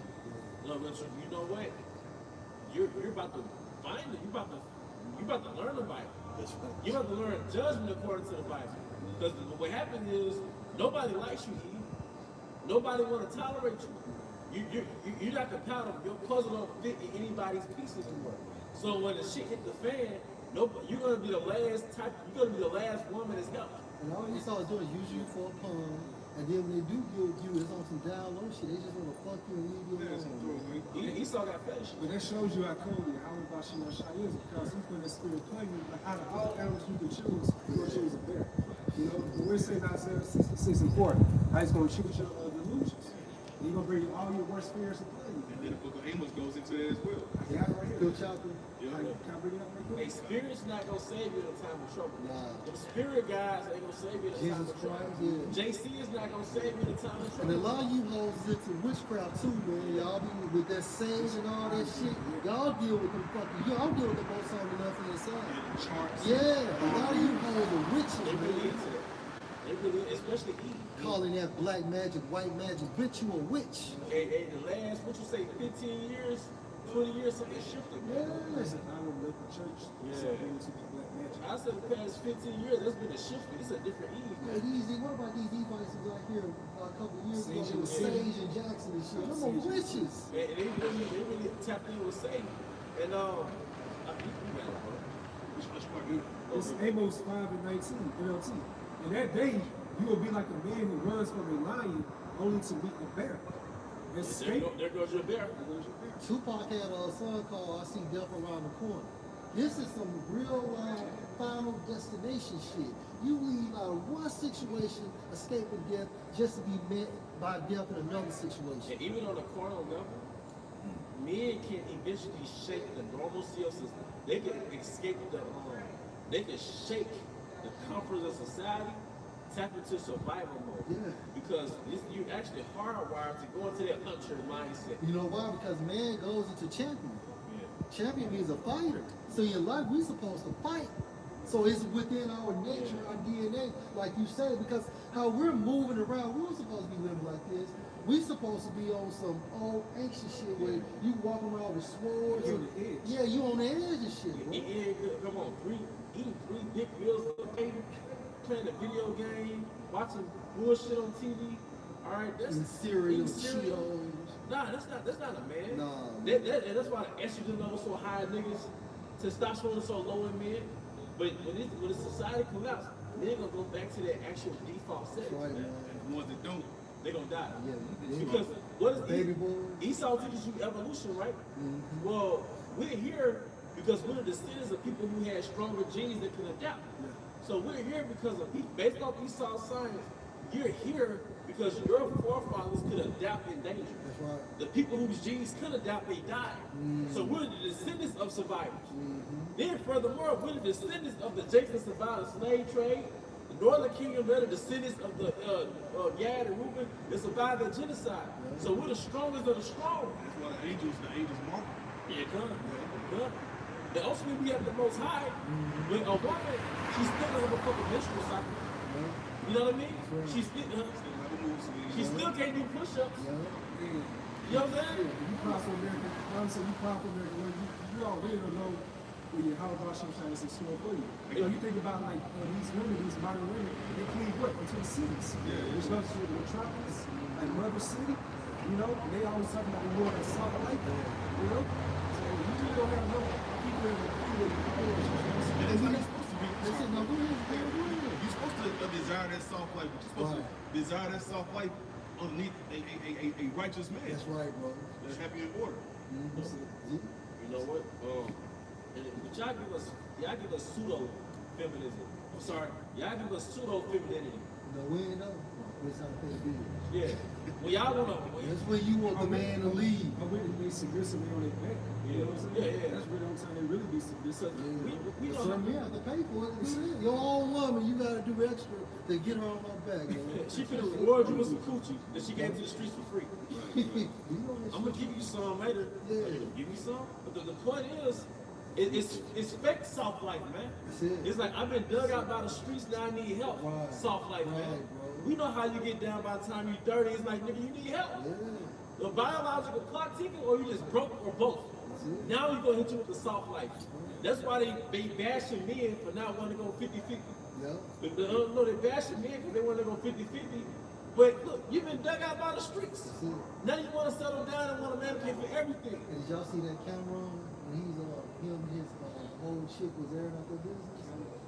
No, but you know what? You're about to find it. You're about to learn the Bible. You're about to learn judgment according to the Bible. Because what happened is nobody likes you, Eve. Nobody want to tolerate you. You're not compatible. Your puzzle don't fit in anybody's pieces anymore. So when the shit hit the fan, you're gonna be the last type. You're gonna be the last woman that's helped. And all you saw is doing use you for a pun, and then when they do give you, it's on some down low shit. They just want to fuck you and leave you alone. Esau got fetish. But that shows you how cold how about Shimon Shai is, because he put that spirit playing you. Like, out of all animals you can choose, you're going to choose a bear. You know, when we're saying Isaiah 66 and 4, how he's going to choose your delusions. He's going to bring you all your worst fears and play you. And then the book of Amos goes into that as well. Yeah, right here. Bill Chopper. Can I bring it up real A quick? spirit's not gonna save you in a time of trouble. Nah. The spirit guys ain't gonna save you in a time Jesus of trouble. Christ, yeah. JC is not gonna save you in a time of And a trouble. lot of you hoes is into witchcraft too, man. Y'all be with that sage and all that shit. Y'all deal with them fucking, y'all deal with the most on the left hand side. And the charts. Yeah, a lot of you hoes are witches, They really man. into that. They really, especially Eve. Calling that black magic, white magic, bitch, you a witch. Hey, the last, what you say, 15 years, 20 years, something shifted, man. Listen, I don't live in church, so we into the black magic. I said the past 15 years, there's been a shift. It's a different Eve. Hey, what about these devices out here a couple years ago? Sage It was and Sage and Jackson and shit. Them are witches. And they really tapped in with Satan. And, you got it, bro. It's Amos 5 and 19, NLT. In that day, you will be like a man who runs from a lion only to meet a bear. Escape. There goes your bear. Tupac had a song called "I See Death Around the Corner." This is some real final destination shit. You leave out of one situation, escaping death, just to be met by death in another situation. And even on a carnal level, men can eventually shake the normalcy of society. They can escape they can shake the comforts of society, tap into survival mode. Yeah. Because you actually hardwired to go into that hunter mindset. You know why? Because man goes into champion. Yeah. Champion means a fighter. So in life, we're supposed to fight. So it's within our nature, our DNA, like you said, because how we're moving around, we were supposed to be living like this. We supposed to be on some old ancient shit where you walking around with swords. You're on the edge. Yeah, you on the edge of shit, bro. Come on, eating 3 big meals a day, playing a video game, watching bullshit on TV. All right, that's And cereal, eating cereal. Cheetos. Nah, that's not a man. Nah. That's why the estrogen level so high in niggas, testosterone is so low in men. But when the society collapses, men gonna go back to their actual default settings. Right, man. man. And the ones that don't, They gonna die. Yeah, Because what is baby boys. Esau teaches you evolution, right? Mm-hmm. Well, we're here because we're the descendants of people who had stronger genes that could adapt. Yeah. So we're here because of based off Esau's science. You're here because your forefathers could adapt in danger. That's right. The people whose genes could adapt, they died. So we're the descendants of survivors. Then furthermore, we're the descendants of the Jakes that survived the slave trade. The Northern Kingdom, they're the descendants of the Gad and Reuben that survived the genocide. So we're the strongest of the strong. that's why the angels mark. Yeah, good. And ultimately, we have the Most High. When a woman, she's still gonna have a fucking menstrual cycle. You know what I mean? She's she still can't do push-ups. Yeah. You know what I'm saying? You proud for America. Honestly, you proud for America. You already don't know where your holocaust sometimes is small for you. You know, you think about like these women, these modern women, they clean what? Into the cities. Which goes to the metropolis, like Mother City. You know, they always talking about the war in South Life. You know? So you really don't have no people in the And that's how you're supposed to be. They said, no, You're supposed to desire that soft life, but you're supposed to desire that soft life underneath a righteous man. That's right, bro. That's happy in order. You know what? But y'all give us pseudo feminism. I'm sorry, y'all give us pseudo femininity. No, we ain't know. That's how they be. Yeah. Well, y'all wanna. That's when you want the man to leave. I wouldn't be submissively on their back. You know what I'm saying? Yeah. That's really the only time they really be submissive. We don't Some men have to pay for it. Your own woman, you gotta do extra to get her on her back, man. She finna reward you with some coochie that she gave to the streets for free. You know that I'm gonna give you some later. Yeah. Give me some. But the point is, it's fake soft life, man. That's it. It's like I've been dug out by the streets, now I need help. Right. Soft life, man. Right, bro. We know how you get down by the time you're 30. It's like, nigga, you need help. Yeah. The biological clock ticking, or you just broke, or both. it. Now you're gonna hit you with the soft life. That's why they bashing men for not wanting to go 50-50. Yeah. No, they bashing men because they want to go 50-50. But look, you've been dug out by the streets. That's it. Now you want to settle down and want a man to pay for everything. And did y'all see that Cameron? When he's him and his whole chick was airing out their business.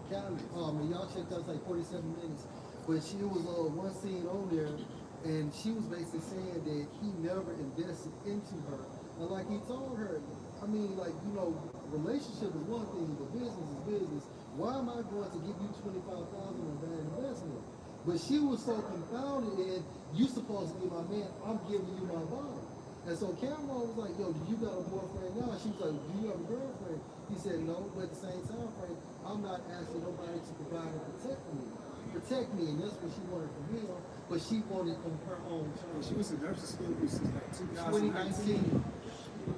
Cameron. Man, y'all checked out, it's like 47 minutes. But she was one scene on there, and she was basically saying that he never invested into her. And like he told her, I mean, like, you know, relationship is one thing, but business is business. Why am I going to give you $25,000 on bad investment? But she was so confounded in, you supposed to be my man, I'm giving you my body. And so Cameron was like, yo, do you got a boyfriend now? She was like, do you have a girlfriend? He said, no, but at the same time frame, I'm not asking nobody to provide and protect me, and that's what she wanted from him, but she wanted on her own And she terms. was in nursing school since like 2019. 2019,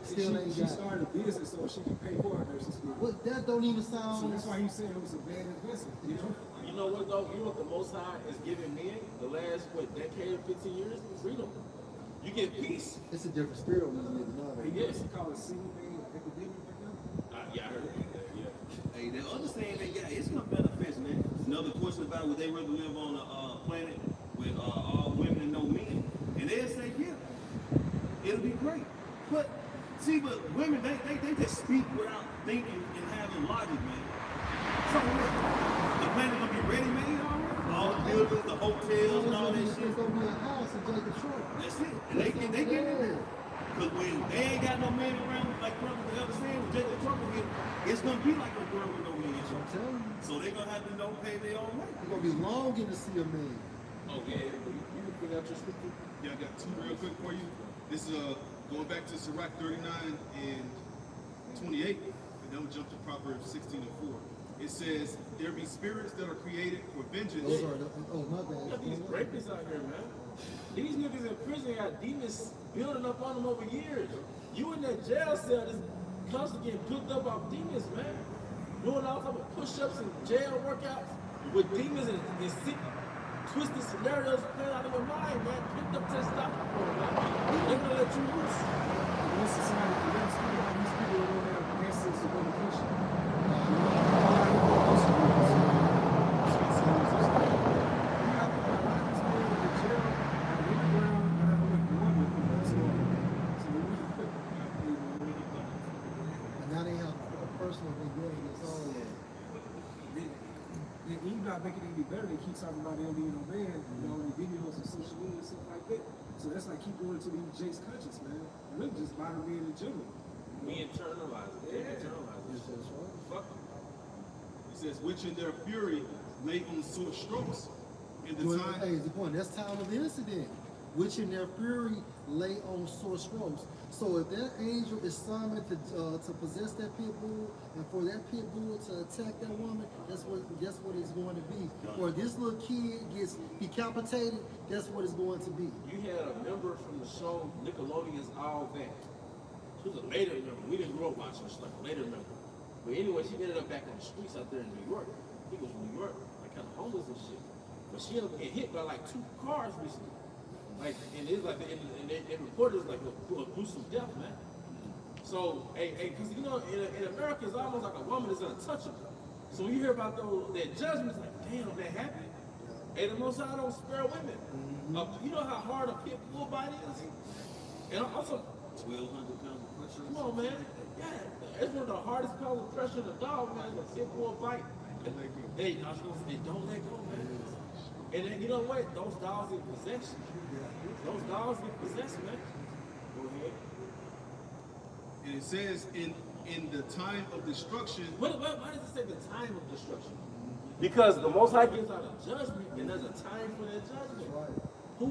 still ain't She got started a business so she could pay for her nursing school. What, that don't even So sound. that's why he's saying it was a bad investment. You know? You know what though? You know what the Most High is giving men the last, decade, 15 years? Freedom. You get peace. It's a different spirit when you live now. He used to call it single man epidemic right now. Yeah, I heard that. Yeah. Hey, the other saying they got, it's gonna benefit, man. Another question about would they rather live on a planet with all women and no men? And they'll say, yeah, it'll be great. But see, but women, they just speak without thinking and having logic, man. So the planet gonna be ready made already? All the buildings, the hotels, and all that It's shit. gonna be a house in Jacob Shore. That's it. And they get in there. Because when they ain't got no man around, like Brother the other saying, with Jacob Trouble here, it's gonna be like a world with no man. I'm telling you. So they're gonna have to pay their own way. You're gonna be longing to see a man. Okay, you can bring out your scripture. Yeah, I got two real quick for you. This is going back to Sirach 39 and 28, and then we'll jump to Proverbs 16 and 4. It says, there be spirits that are created for vengeance. Those are oh, my bad. Got these rapists out here, man. These niggas in prison got demons building up on them over years. You in that jail cell just constantly getting built up off demons, man. Doing all type of push-ups and jail workouts with demons and sick, twisted scenarios playing out of your mind, man. Picked up testosterone, man. They're gonna let you loose. In this society, these people don't have access to education. Now they have a personal regret against all that. And even not making it any better, they keep talking about them being no man, you know, in videos and social media and stuff like that. So that's like keep going to these Jake's conscience, man. Really just bother men in general. We internalize it. They internalize it. Fuck them. It says, which in their fury lay on sore strokes. In the Well, time, hey, the point. That's time of incident, which in their fury lay on sore strokes. So if that angel is summoned to possess that pit bull, and for that pit bull to attack that woman, that's what it's going to be. Or if this little kid gets decapitated, that's what it's going to be. You had a member from the show Nickelodeon's All That. She was a later member. We didn't grow up watching her. She's like a later member. But anyway, she ended up back on the streets out there in New York. He was from New York, like kind of homeless and shit. But she ended up getting hit by like 2 cars recently. Like, and it's like, and they reported it like a gruesome death, man. So, because you know, in America, it's almost like a woman is untouchable. So when you hear about that judgment, it's like, damn, that happened. And the Most High don't spare women. You know how hard a pit bull bite is? And also, 1,200 pounds of pressure. Come on, man. Yeah, it's one of the hardest pounds of pressure in a dog, man. It's a pit bull bite. They don't let go, man. And then, you know what? Those dogs in possession. Those dogs in possession, man. Go ahead. and it says in the time of destruction. Why does it say the time of destruction? Because the Most High gives out a judgment, and there's a time for that judgment. Who?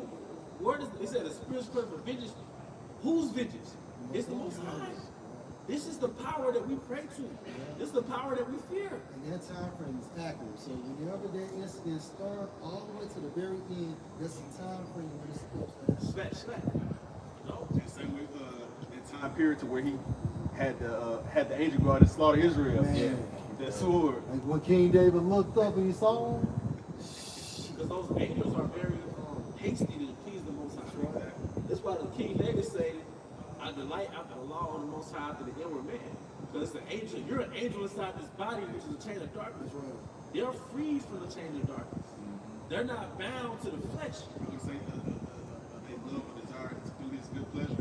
Where does it say the Spirit's prayer for vengeance? Whose vengeance? It's the Most High. This is the power that we pray to. This is the power that we fear. And that time frame is accurate. So whenever that incident starts, all the way to the very end, that's the time frame when it's supposed to happen. Smack. No. Just same with that time period to where he had the angel go out and slaughter Israel. Man. Yeah. With that sword. Like when King David looked up and he saw him, Because those angels are very hasty to please the Most High. That's why the King David say, I delight after the law of the Most High after the inward man. Because it's an angel. You're an angel inside this body, which is a chain of darkness. They're freed from the chain of darkness. They're not bound to the flesh. You say they love and desire to do his good pleasure.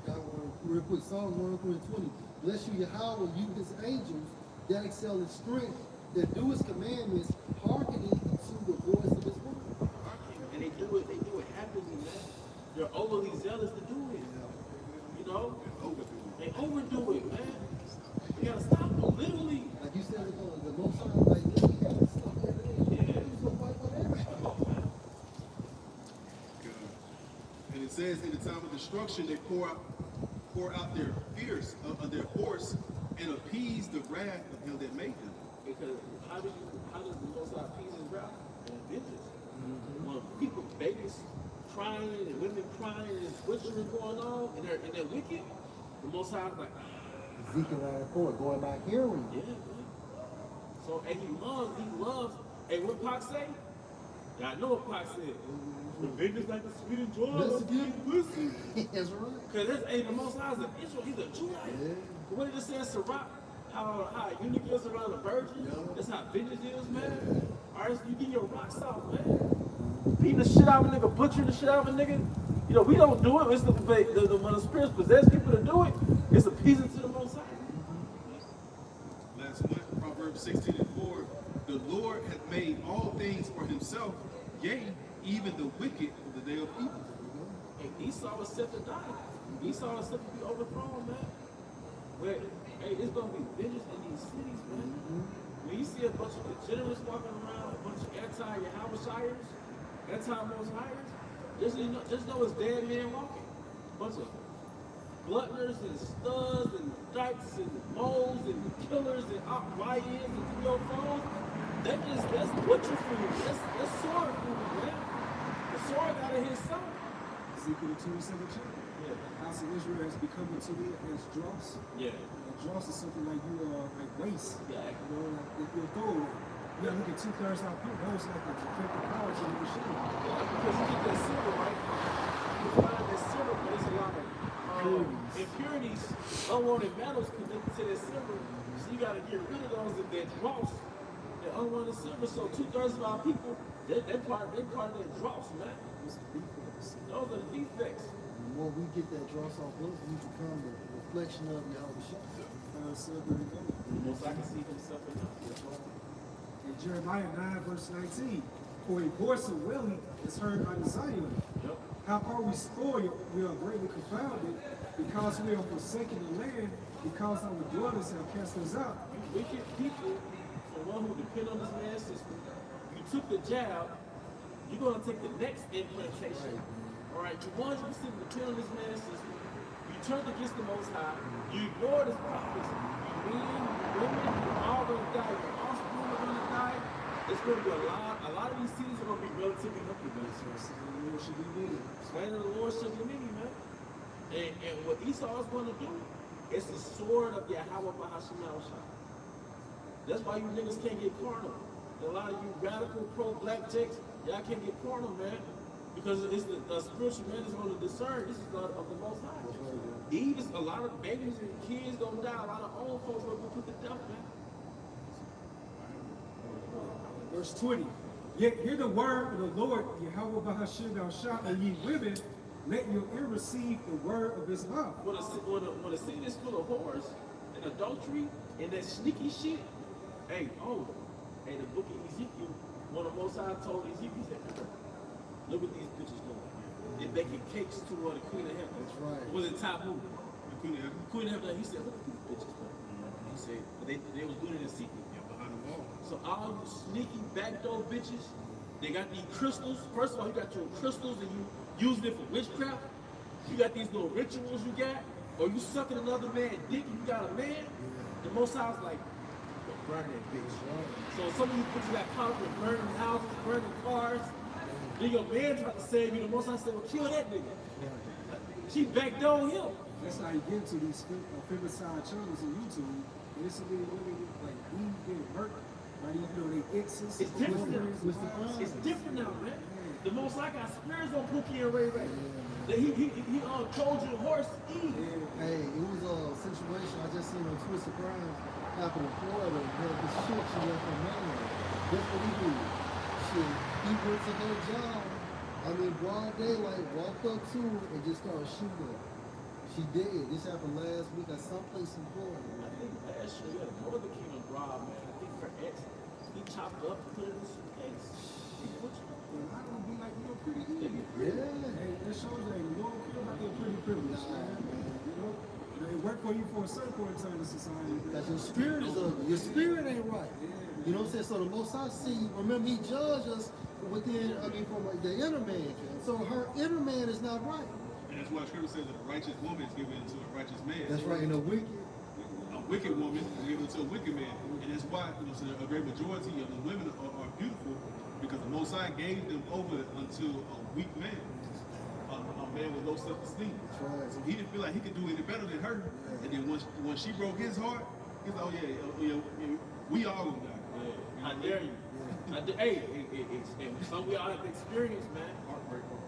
got one real quick, Psalm 120. Bless you, Yahweh, you his angels that excel in strength, that do his commandments, hearkening to the voice of his word. And they do it happily, man. They're overly zealous to do it. You know? They overdo it, man. You gotta stop them, literally. Like you said, the Most High, like this, you gotta stop everything. Yeah. He's gonna fight for that. And it says in the time of destruction they pour out their fears of their force and appease the wrath of him that made them. Because how does the Most High appease his wrath? And vengeance. When people, babies crying and women crying and there's butchery going on and they're wicked, the Most High is like, Ezekiel 9:4, going by hearing. yeah, man. So, and he loves, hey, what Pac say? Yeah, I know what Pac said. The vengeance like the sweet and joy of the pussy. That's right. Because the Most High is an Israel, he's a Jewite. Yeah. What did it say in Sirach? How a eunuch is around a virgin? That's how vengeance is, man. Alright, so you get your rocks out, man. Beating the shit out of a nigga, butchering the shit out of a nigga. You know, we don't do it. It's when the spirits possess people to do it, it's appeasing to the Most High. Last one, Proverbs 16 and 4. The Lord hath made all things for himself, yea, even the wicked for the day of evil. And Esau was set to die. Esau is supposed to be overthrown, man. But hey, it's gonna be vengeance in these cities, man. When you see a bunch of degenerates walking around, a bunch of anti-Yahushires, anti-Most Hires, just know it's dead men walking. A bunch of gluttoners and studs and dykes and moles and killers and YNs and UFOs. That's butcher food. That's sword food, man. The sword out of his son. Ezekiel 27 chapter. Yeah. The house of Israel has become unto me as dross. Yeah. Dross is something like you like waste. Yeah. You know, like you're throwaway. You gotta look at 2/3 out people. That was like the effective power to the machine. Because you get that silver, right? You find that silver, but there's a lot of impurities, unwanted metals connected to that silver. So you gotta get rid of those that dross, that unwanted silver. So 2/3 of our people, they're part of that dross, man. Those are defects. Those are the defects. The more we get that dross off us, we become the reflection of Yahweh. Most I can see himself in us. In Jeremiah 9, verse 19, for a voice of wailing is heard out of Zion. Yep. How are we spoiled? We are greatly confounded, because we are forsaken the land, because our dwellers have cast us out. You wicked people, for one who depend on this man system, you took the jab, you're going to take the next implantation. All right, you ones who sit depend on this man system, you turned against the Most High, you ignored his prophets, you men, you women, you're all going to die, your offspring are going to die. It's going to be a lot of these cities are going to be relatively empty, man. The Lord should be many. Slain of the Lord shall be many, man. And what Esau is going to do is the sword of Yahweh Bahashim Yahushua. That's why you niggas can't get carnal. And a lot of you radical pro-black chicks, y'all can't get carnal, man. Because it's the spiritual man is going to discern this is God of the Most High. Eve is a lot of babies and kids going to die. A lot of old folks going to be put to death, man. Verse 20, yet hear the word of the Lord, Yahweh Bahashim Yahushua, and ye women, let your ear receive the word of his mouth. When a city is full of whores and adultery and that sneaky shit, hey, the book of Ezekiel, one of the Most High told Ezekiel, he said, look what these bitches doing. They're baking cakes to the Queen of Heaven. That's right. Was it Tabu? The Queen of Heaven. Queen of Heaven, he said, look at these bitches doing. He said, but they was doing it in secret. Yeah, behind the wall. So all you sneaky backdoor bitches, they got these crystals. First of all, you got your crystals and you using it for witchcraft. You got these little rituals you got, or you sucking another man's dick and you got a man. The Most High was like, burn that bitch. So some of you bitches got caught up with burning houses, burning cars. Then your man tried to save you. The Most High said, well, kill that nigga. She backdoored him. That's how you get to these femicide channels on YouTube. And it's a little women like Eve getting murked. Right? You know, they exes. It's different now. wives. It's different now, man. The Most High got spirits on Pookie and Ray Ray. He Trojan horse Eve. Hey, it was a situation I just seen on Twisted Crime happen in Florida. That the shit she left her man. That's what he did. Shit, he went to her job. I mean, broad daylight, walked up to her and just started shooting her. She dead. This happened last week at someplace in Florida. I think last year we had a Northern Kingdom rob, man. I think her ex, he chopped her up and put it in a suitcase. And I don't be like, pretty good. Yeah. Hey, that shows that you don't care about their pretty privilege, man. You know, they work for you for a certain point in time in society. Because your spirit is ugly. Your spirit ain't right. You know what I'm saying? So the Most High see, remember he judged us within, from like the inner man. So her inner man is not right. And that's why Scripture says that a righteous woman is given to a righteous man. That's right, and a wicked. A wicked woman is given to a wicked man. And that's why, so a great majority of the women are beautiful because the Most High gave them over unto a weak man. A man with low self-esteem. That's right. So he didn't feel like he could do any better than her. And then once she broke his heart, he's like, we all gonna die. I dare you. Hey, some we all have experience, man.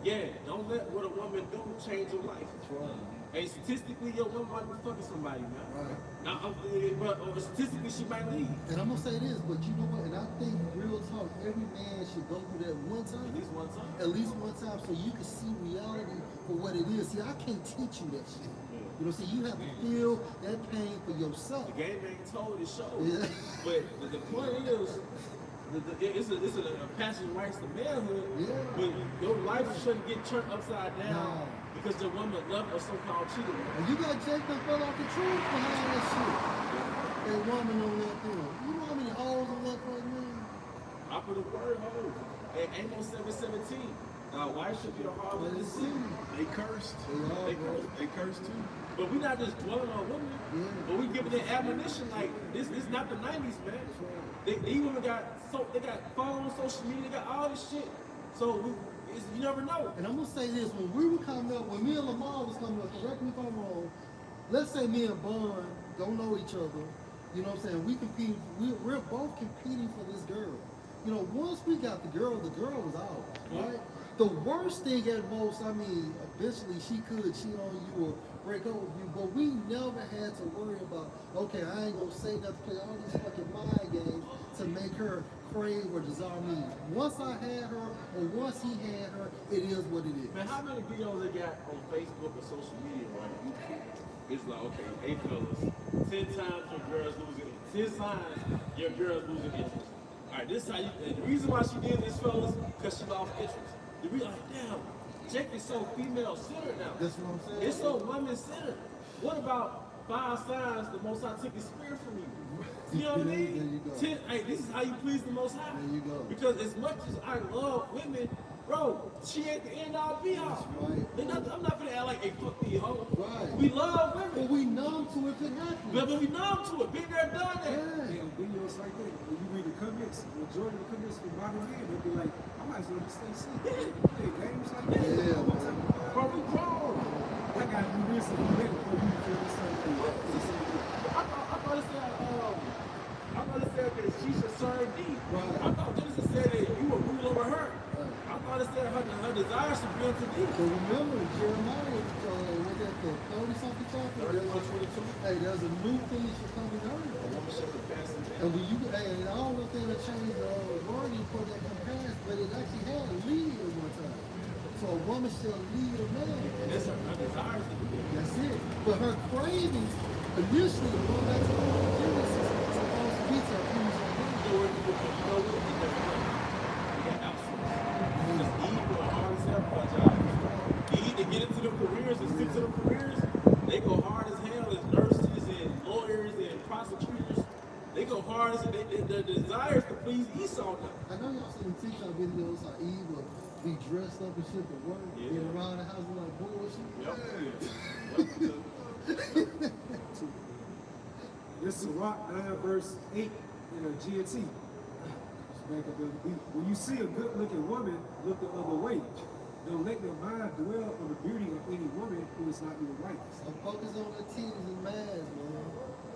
Yeah, don't let what a woman do change your life. That's right. Hey, statistically, your woman might be fucking somebody, man. Right. But statistically, she might leave. And I'm gonna say this, but you know what? And I think real talk, every man should go through that one time. At least one time. At least one time, so you can see reality for what it is. See, I can't teach you that shit. You know, see, you have to feel that pain for yourself. The game ain't told, it shows. Yeah. But the point is, it's a passion rights to manhood, Yeah. but your life shouldn't get turned upside down No. because the woman loved a so-called cheater. And you got Jacob fell off the truth behind that shit. That woman on that thing. You know how many holes on that right now? I put a word hole. Ain't no 717. Why should be a hard But one to it's see? sin. They cursed. They are, bro. They cursed too. But we're not just dwelling on women, Yeah. but we giving them admonition like this is not the 90s, man. These women they got following on social media, they got all this shit. So you never know. And I'm gonna say this: when we were coming up, when me and Lamar was coming up, correct me if I'm wrong. Let's say me and Bond don't know each other. You know what I'm saying? We're both competing for this girl. You know, once we got the girl was ours, right? The worst thing at most, I mean, eventually she could cheat on you or break up with you, but we never had to worry about, okay, I ain't gonna say nothing, play all these fucking mind games to make her crave or desire me. Once I had her, or once he had her, it is what it is. Man, how many videos they got on Facebook or social media, right? It's like, okay, hey fellas, 10 times your girl's losing it. 10 signs your girl's losing interest. All right, this how you, and the reason why she did this, fellas, because she lost interest. You be like, damn, Jake is so female-centered now. That's what I'm saying. It's so woman-centered. What about 5 signs the Most High took his spirit from you? You know what I mean? There you go. 10, hey, this is how you please the Most High. There you go. Because as much as I love women, bro, she ain't the end all be all. That's right. I'm not gonna act like a fuck these hoes. Right. We love But women. we numb to it if it happens. But we numb to it. Been there, done that. Yeah. And videos like that, when you read the comments, the majority of the comments from modern men, they'll be like, I might as well just stay single. Play games like that. Yeah, What type of Bro, we grown. I gotta do this and do that before you feel the same thing. I thought it said that she should serve thee. Right. I thought Genesis said that you will rule over her. I thought it said her desires should be unto thee. But remember, Jeremiah, was that the 30-something chapter? 31:22. Hey, there's a new thing should come in earth. And when you, hey, and I don't know if they would change the wording for that compass, but it actually had a lead at one time. So a woman shall lead a man. And that's her desires to be. That's it. But her cravings, initially, going back to Genesis, supposed to be to abuse her man. You know what? We got outsourced. Because Eve go hard as hell for a job. You either get into the careers and stick to the careers, they go hard as hell as nurses and lawyers and prosecutors. They go hard as their desires to please Esau now. I know y'all seen TikTok videos how Eve would be dressed up and shit for work, Yeah. get around the house and like bullshit. This is Rock 9 verse 8 in a GNT. When you see a good looking woman, look the other way. Don't let your mind dwell on the beauty of any woman who is not your wife. So focus on the titties and mass, man.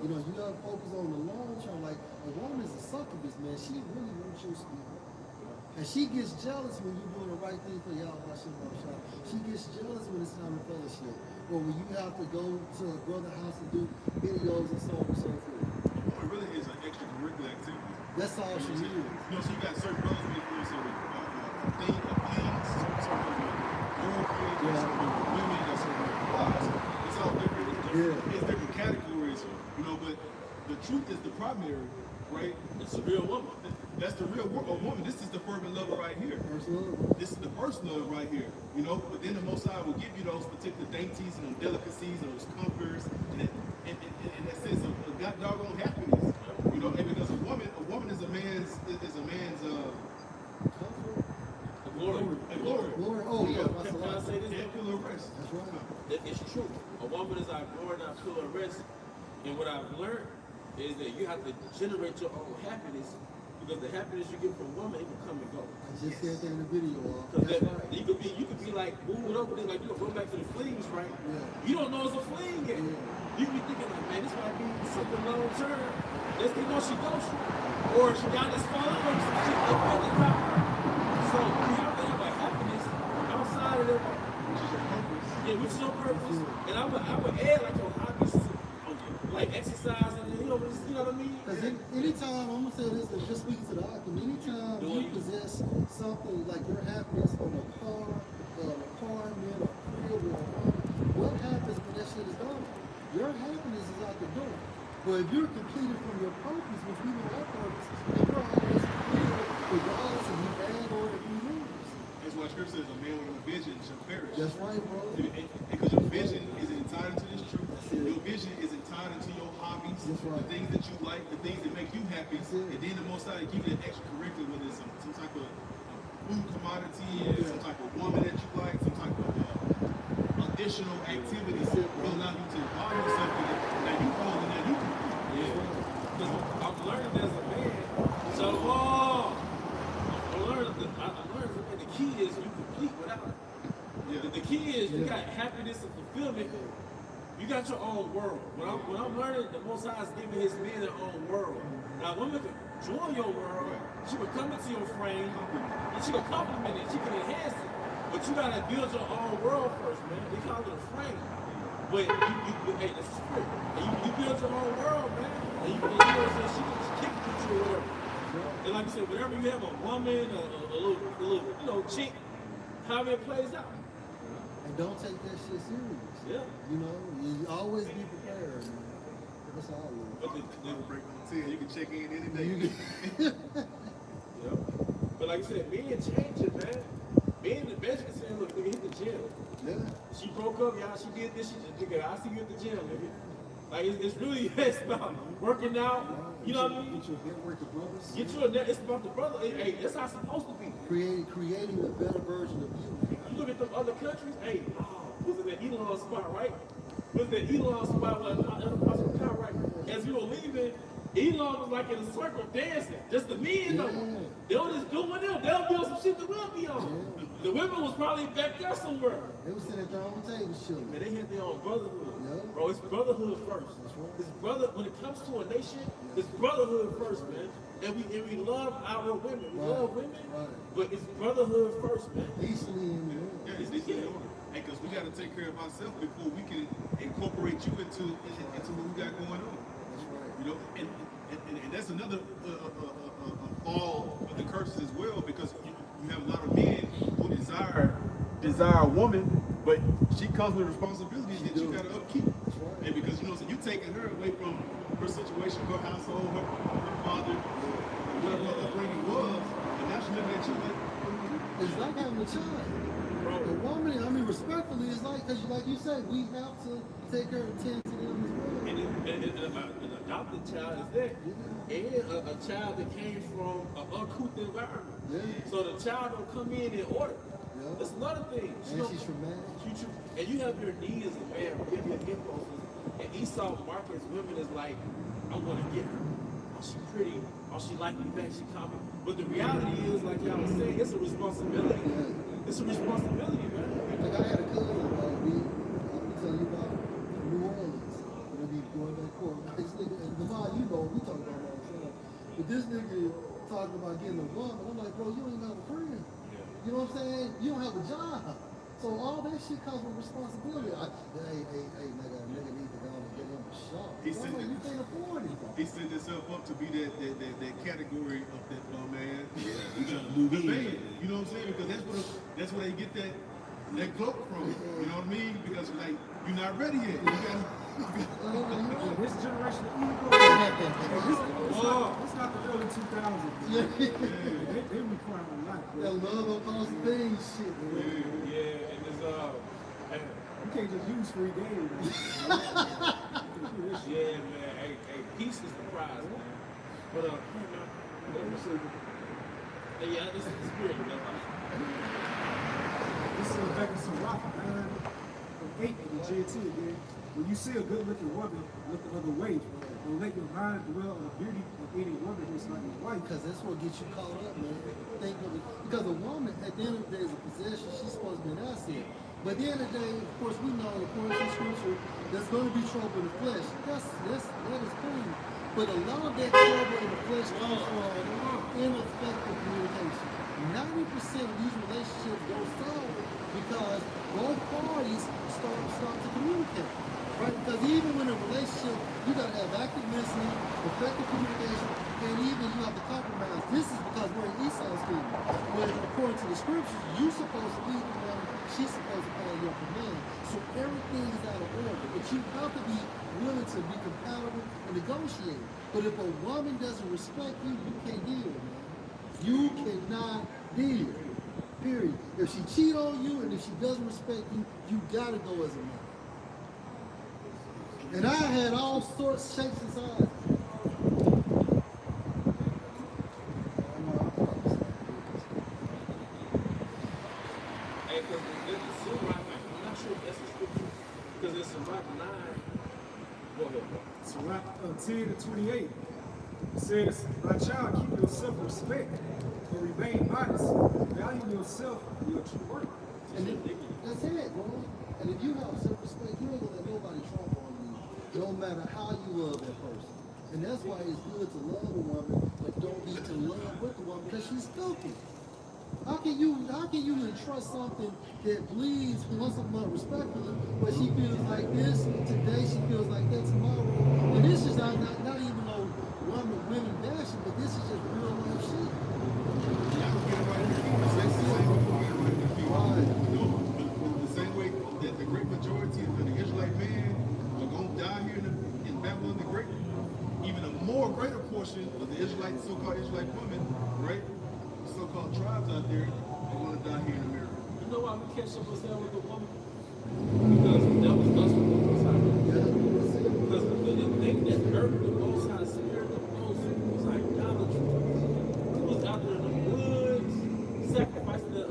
You know, you gotta focus on the long term. Like, a woman is a succubus, man. She really wants your spirit. And she gets jealous when you're doing the right thing for y'all. She gets jealous when it's time to fellowship. Or when you have to go to a brother's house and do videos and so on and so forth. It really is an extracurricular activity. That's all she is. You know, so you got certain brothers with things, certain girlfriends, women, certain wives. It's all different. It's different categories, you know. But the truth is the primary, right? It's a real woman. That's the real woman. This is the fervent lover right here. This is the first love right here, you know. But then the Most High will give you those particular dainties and those delicacies and those comforts and that sense of God doggone happiness, you know. And because a woman is a man's Glory. Glory. Oh, yeah. Can I say this? and pillar of rest. That's right. It's true. A woman is our glory and our pillar of rest. And what I've learned is that you have to generate your own happiness, because the happiness you get from a woman, it can come and go. I just said that in the video. Because you could be like moving over there, like you know, going back to the flings, right? Yeah. You don't know it's a fling yet. Yeah. You be thinking like, man, this might be something long term. Next thing you know, she goes, or she got this falling from some shit that really about her. So you have to have a happiness outside of that. Yeah, which is your purpose. And I would add like your hobbies, like exercising, you know what I mean? Because anytime, I'm going to say this, just speaking to the octave, anytime you possess something like your happiness on a car, an apartment, a crib, or a home, what happens when that shit is gone? Your happiness is out the door. But if you're completed from your purpose, which we know our purpose, and you're always completed perish. That's right, bro. Because your vision isn't tied into this truth. Your vision isn't tied into your hobbies, That's right. the things that you like, the things that make you happy. And then the Most High give you an extracurricular, whether it's some type of food commodity, some type of woman that you like, some type of additional activities will allow you to involve yourself in it. Now you hold and now you can. Because I'm learning as a man. So, I'm learning that the key is you complete without it. The key is you got happiness and fulfillment. You got your own world. When I'm learning, the Most High is giving His men their own world. Now, women can join your world. She can come into your frame, and she can complement it. She can enhance it. But you gotta build your own world first, man. They call it a frame. But hey, the spirit. And you build your own world, man. And you know what I'm saying? She can kick it with you or whatever. And like I said, whenever you have a woman, a little chick, however it plays out. And don't take that shit serious. Yeah. You know, you always be prepared, man. That's all. But the break on the 10, you can check in any day. Yeah. But like I said, men change it, man. Men, the best can say, look, nigga, hit the gym. Yeah. She broke up, y'all. She did this. She just, nigga, I see you at the gym, nigga. Like it's really it's about working out. You know what I mean? Get your network of brothers. Get you a net. It's about the brother. Hey, that's how it's supposed to be. Creating a better version of you. You look at them other countries. Hey, was it that Elon spot, right? Was that Elon spot where Apostle Kyle, right? As we were leaving, Elon was like in a circle dancing. Just the men though. They were just doing them. They'll be on some shit that we'll be on. The women was probably back there somewhere. They was sitting at their own table chilling. Man, they had their own brotherhood. Yeah. Bro, it's brotherhood first. That's right. It's brother when it comes to a nation, it's brotherhood first, man. And we love our women. We love women. Right. But it's brotherhood first, man. Decently in the room. Yeah, it's decently in order. Hey, because we got to take care of ourselves before we can incorporate you into what we got going on. That's right. You know, and that's another fall of the curses as well, because you have a lot of men who desire a woman, but she comes with responsibilities that you got to upkeep. That's right. And because so you taking her away from her situation, her household, her father, whatever her upbringing was, and now she's looking at you like, It's like having a child. A woman, I mean, respectfully, it's like, because like you said, we have to take care and tend to them as well. And an adopted child is there. And a child that came from an uncouth environment. Yeah. So the child don't come in order. Yeah. That's another thing. And she's traumatic. And you have your needs as a man, you have your impulses. And Esau markets women as like, I'm gonna get her. Oh, she pretty. Oh, she like me back, she call me. But the reality is, like y'all was saying, it's a responsibility. It's a responsibility, man. Like I had a cousin, we tell you about New Orleans. When we going back court. This nigga, and Devon, you know, we talk about it all the time. But this nigga talking about getting a woman. I'm like, bro, you ain't have a friend. You know what I'm saying? You don't have a job. So all that shit comes with responsibility. Hey, nigga need to go and get him a shot. He said like, that- you can't afford it. he set himself up to be that category of that man. We trying to move The in. man, you know what I'm saying? Because that's where they get that cloak from. You know what I mean? Because like you're not ready yet. You gotta, This generation of ego, it's not the early 2000s. Yeah. They require a lot, bro. That love of those things shit. Yeah, and it's You can't just use free game, man. yeah, man. Hey, peace is the prize, man. But let me see. Hey, yeah, this is the spirit, man. This is back in some rock, 9 and 8 in the JT again. When you see a good-looking woman, look the other way. Don't let your mind dwell on the beauty of any woman who's not your wife. Because that's what gets you caught up, man. Think of it. Because a woman, at the end of the day, is a possession. She's supposed to be an asset. But at the end of the day, of course, we know, according to Scripture, there's going to be trouble in the flesh. That is cool. But a lot of that trouble in the flesh comes from ineffective communication. 90% of these relationships go sour because both parties start to communicate. Right? Because even when a relationship, you gotta have active listening, effective communication, and even you have to compromise. This is because we're in Esau's kingdom. But according to the scriptures, you're supposed to lead the woman, she's supposed to follow your command. So everything is out of order. But you have to be willing to be compatible and negotiate. But if a woman doesn't respect you, you can't deal, man. You cannot deal. Period. If she cheat on you and if she doesn't respect you, you gotta go as a man. And I had all sorts, shapes, and sizes. Hey, because it's Sirach, I'm not sure if that's a scripture, because it's Sirach 9. Go ahead, bro. Sirach 10 to 28. It says, my child, keep your self-respect, but remain honest. Value yourself and your true worth. And that's it, bro. And if you have self-respect, you ain't gonna let nobody trump on you, no matter how you love that person. And that's why it's good to love a woman, but don't be to love with the woman because she's stupid. How can you entrust something that bleeds once a month respectfully, but she feels like this today, she feels like that tomorrow? And this is not even no women bashing, but this is just real life shit. The same way that the great majority of the Israelite men are going to die here in Babylon the Great, even a more greater portion of the Israelite, so-called Israelite women, right? So-called tribes out there are going to die here in America. You know why we catch up ourselves with the woman? Because that was us with the Most High. Because the thing that hurt the Most High spirit the most was idolatry. He was out there in the woods, sacrificing to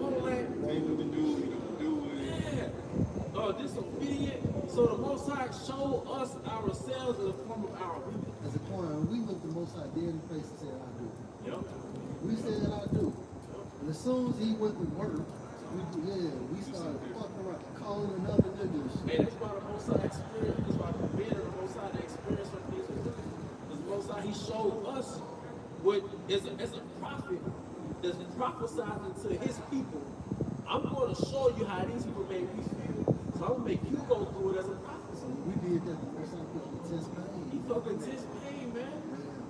Molech. Yeah. Disobedient. So the Most High showed us ourselves in the form of our weakness. As a coin, we looked the Most High dead in the face and said, I do. Yep. We said, I do. And as soon as he went to work, we started fucking around, calling another nigga and shit. Hey, that's why the Most High experience, that's why the being of the Most High, the experience from these because the Most High, he showed us what as a prophet that's prophesizing to his people. I'm going to show you how these people made me feel. So I'm going to make you go through it as a prophecy. We did that the Most High felt intense pain. He felt intense pain, man.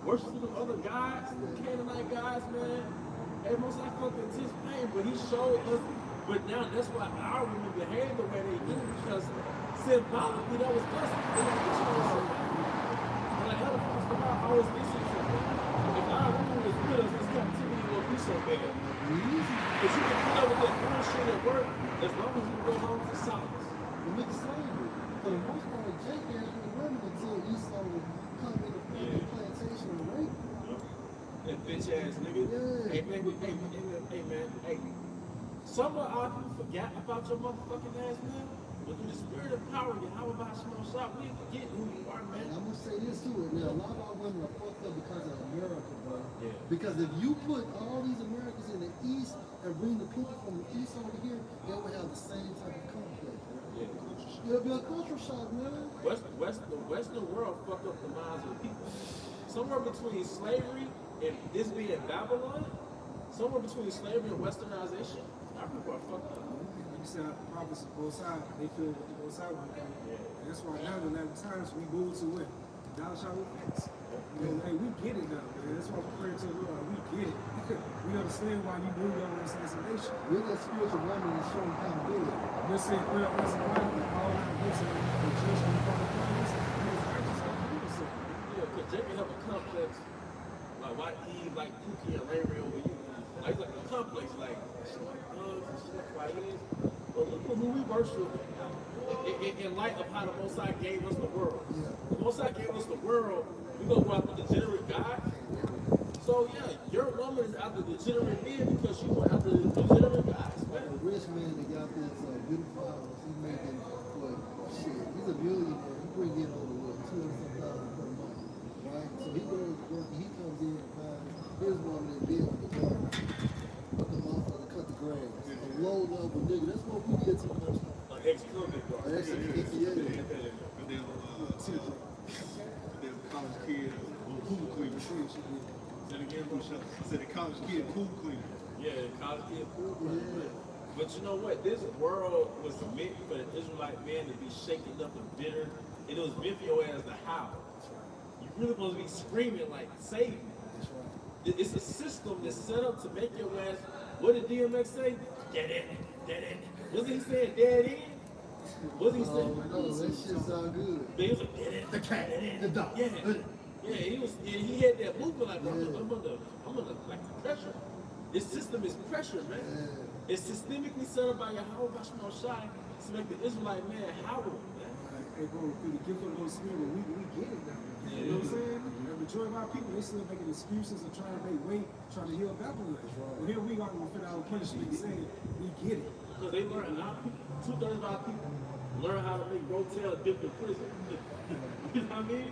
Worshiping the other guys, the Canaanite guys, man. Hey, Most High felt intense pain, but he showed us. But now that's why our women behave the way they do, because symbolically that was us. They don't get you on. And like other folks come out, always listen to them. If our women was with us, this captivity won't be so bad. Because you can put up with that bullshit at work as long as you go home to solace. And look at slavery. For the most part, Jacob has been running until Esau would come in the plantation and rape him. That bitch ass nigga. Yeah. Hey man, hey. Some of our people forgot about your motherfucking ass, man. But through the spirit of power, you how about small shop, we ain't forgetting who you are, man. And I'm gonna say this too, now a lot of our women are fucked up because of America, bro. Yeah. Because if you put all these Americans in the East and bring the people from the East over here, they would have the same type of conflict. Yeah. It'll be a culture shock, man. The Western world fucked up the minds of the people. Somewhere between slavery and this being Babylon, somewhere between slavery and westernization, our people are fucked up. You said the prophets of both sides, they feel what the both sides want to do. And that's why now in the times we move to what? Dollar shop with facts. You know, hey, we get it now, man. That's why we're praying to the Lord. We get it. We understand why you moved on assassination. We're that spiritual woman that's showing accountability. We're saying, well, as a wife, all out of this, and the judgment from the promise, he was righteous like he was saying. Yeah, because Jacob have a complex, like why Eve, like Pookie and Ray Ray over you. Like, it's like a complex, like, she like thugs and shit, like it is. But look at who we worship in light of how the Most High gave us the world. The Most High gave us the world, we gonna go after the degenerate guy. So yeah, your woman is after the degenerate men because she went after the degenerate guys, man. A rich man that got this beautiful house, he's making, what, shit, he's a millionaire. He bring in over, what, $200,000 per month, right? So he goes to work and he comes in and finds his woman in bed with the garden. Put the motherfucker cut the grass. A low level nigga. That's what we get to the most. Ex-convict, bro. Or ex-convict, yeah. But then, college kid, pool cleaner. Said again, said the college kid pool cleaner. Yeah, college kid pool cleaner. But you know what? This world was meant for the Israelite man to be shaken up and bitter. And it was meant for your ass to howl. You really supposed to be screaming like, save me. It's a system that's set up to make your ass, what did DMX say? Dead end, dead end. Wasn't he saying dead end? Wasn't he saying? Oh, no, that shit's all good. He was like, dead end, The cat, dead end. the dog. Yeah, he was. Yeah, he had that movement like, I'm under like pressure. This system is pressure, man. It's systemically set up by Yahweh Shai to make the Israelite man Howard, man. Hey, bro, through the gift of the Holy Spirit, we get it now. You know what I'm saying? The majority of our people, they still making excuses and trying to make weight, trying to heal Babylon. Well, here we are going to fit our punishment and saying, we get it. Because they learn, our people, 2/3 of our people learn how to make rotel dip in prison. You know what I mean?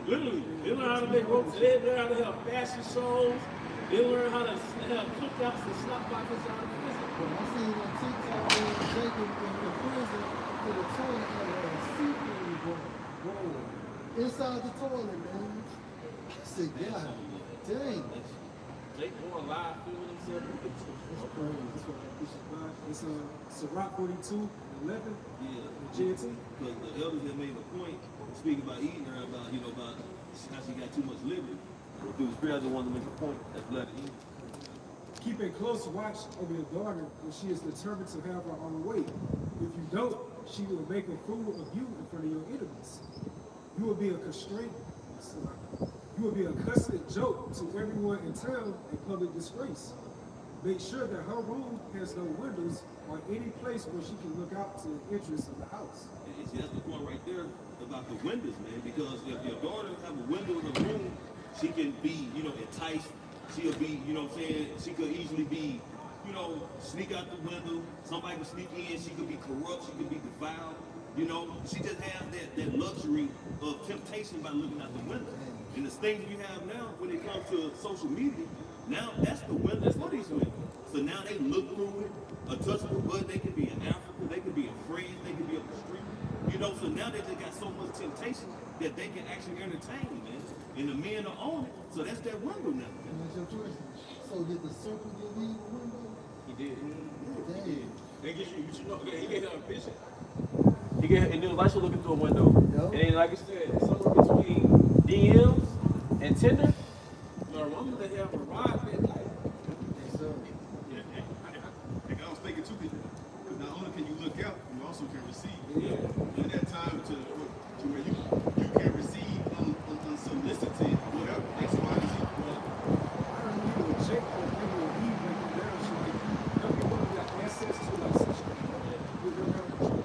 Literally. They learn how to make rotel, they learn how to have fashion shows, they learn how to have cookouts and slop boxes out of prison. I seen on TikTok where Jacob in the prison to the toilet had a seafood bowl inside the toilet, man. I said, God dang. They going live filming themselves. That's crazy. That's what that Bishop Bond. It's Sirach 42, 11, Yeah. GNT. Because the elders had made a point, speaking about Eden, about, you know, about how she got too much liberty. Through the Spirit, I just wanted to make a point that's blood Eden. Keep a close watch over your daughter when she is determined to have her own way. If you don't, she will make a fool of you in front of your enemies. You will be a constraint. You will be a constant joke to everyone in town and public disgrace. Make sure that her room has no windows or any place where she can look out to the entrance of the house. And see, that's the point right there about the windows, man. Because if your daughter have a window in her room, she can be, you know, enticed. She'll be, you know what I'm saying? She could easily be, you know, sneak out the window. Somebody could sneak in. She could be corrupt. She could be defiled. You know, she just has that luxury of temptation by looking out the window. And the things you have now, when it comes to social media, now that's the window for these women. So now they look through it, a touch of a button, they can be in Africa, they can be in France, they can be up the street. You know, so now they just got so much temptation that they can actually entertain, man. And the men are on it. So that's that window now. And that's your question. So did the serpent get leave the window? He did. Dang. They get you, know, he gave her a vision. He gave, and it was like she looking through a window. Yep. And then, like I said, somewhere between DMs and Tinder, you know, a woman that have a ride, man, like, I was thinking too, because not only can you look out, you also can receive. yeah. In that time to where you can receive unsolicited whatever X, Y, and Z. I don't need to check or maybe a lead breaking down shit like everyone got access to like such with your own control.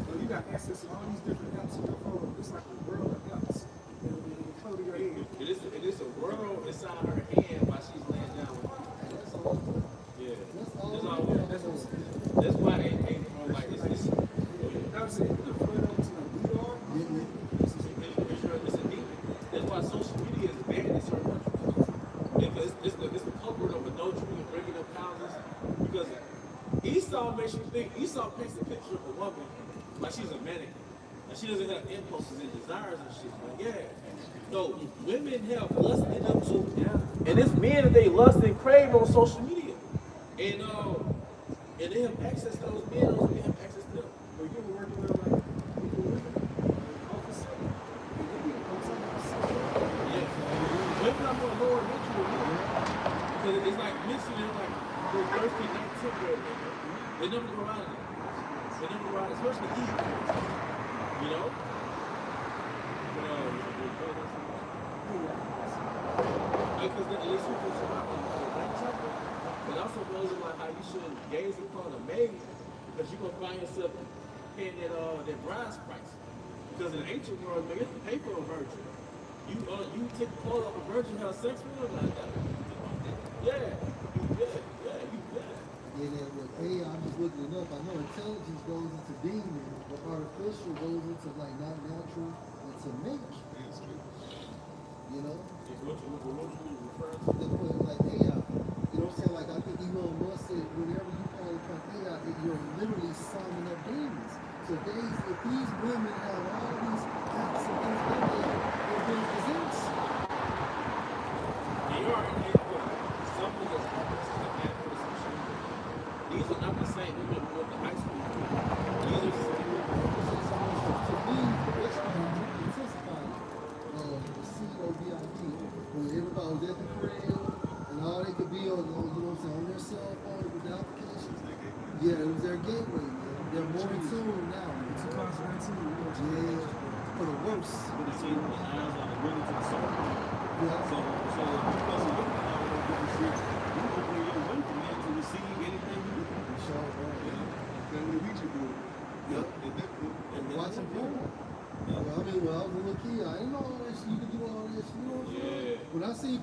So you got access to all these different apps on your phone. It's like a world of apps. You know, in the code of your head. It is a world inside her hand while she's laying down with her. That's all. Yeah. That's all. That's all. That's why they like it's I would say the front up to like we are. it's a demon. That's why social media is banned in certain countries. Because it's the culprit of adultery and breaking up houses. Because Esau makes you think, Esau paints a picture of a woman like she's a mannequin. Like she doesn't have impulses and desires and shit. Like, yeah. So women have lust in them too. Yeah. And it's men that they lust and crave on social media. And they have access to those men, those men have access to them. Or you were working with like people with officer. They could be a post office. Yeah. Women are more lower mental than men. Because it's like mentally, they're like, they're thirsty, not temporary. They never go out of it. They never go out, especially Eve. You know? Because at least you can survive but also knows about how you shouldn't gaze upon a maid because you're gonna find yourself paying that bride's price. Because in the ancient world, man, you have to pay for a virgin. You take the clothes off a virgin, have sex with her like that. Yeah, you bet. Yeah, then with AI, I'm just looking it up. I know intelligence goes into demon, but artificial goes into like not natural, it's a make. You know? What you referring to? They put like AI. You know what I'm saying? Like I think Elon Musk said, whenever you call upon AI, that you're literally summoning up demons. So if these women have all these acts and things like that, they're being possessed. They are something that's happened to the app for the social media. These are not the same women who went to high school. These are the same women. To me, it's intensifying the COVID, when everybody was at the crib and all they could be on, you know what I'm saying, on their cell phone with the applications. Yeah, it was their gateway, man. They're more in tune now. 2019. Yeah, for the worse. But the same with the eyes on the window to the soul. Yeah. So if you doesn't look at all those different shit, you open your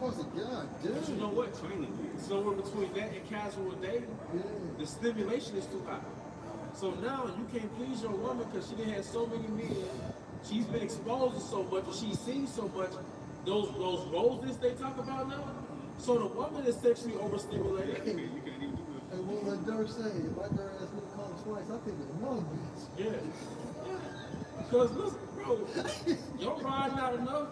course, God damn. But you know what? Somewhere between that and casual dating, Yeah. the stimulation is too high. So now you can't please your woman because she done had so many men. She's been exposed to so much, and she's seen so much. Those roles they talk about now. So the woman is sexually overstimulated. You can't even do it. And what my Dirk say, if my girl asks me to call twice, I think it's one bitch. Yeah. Because listen, bro, your ride not enough.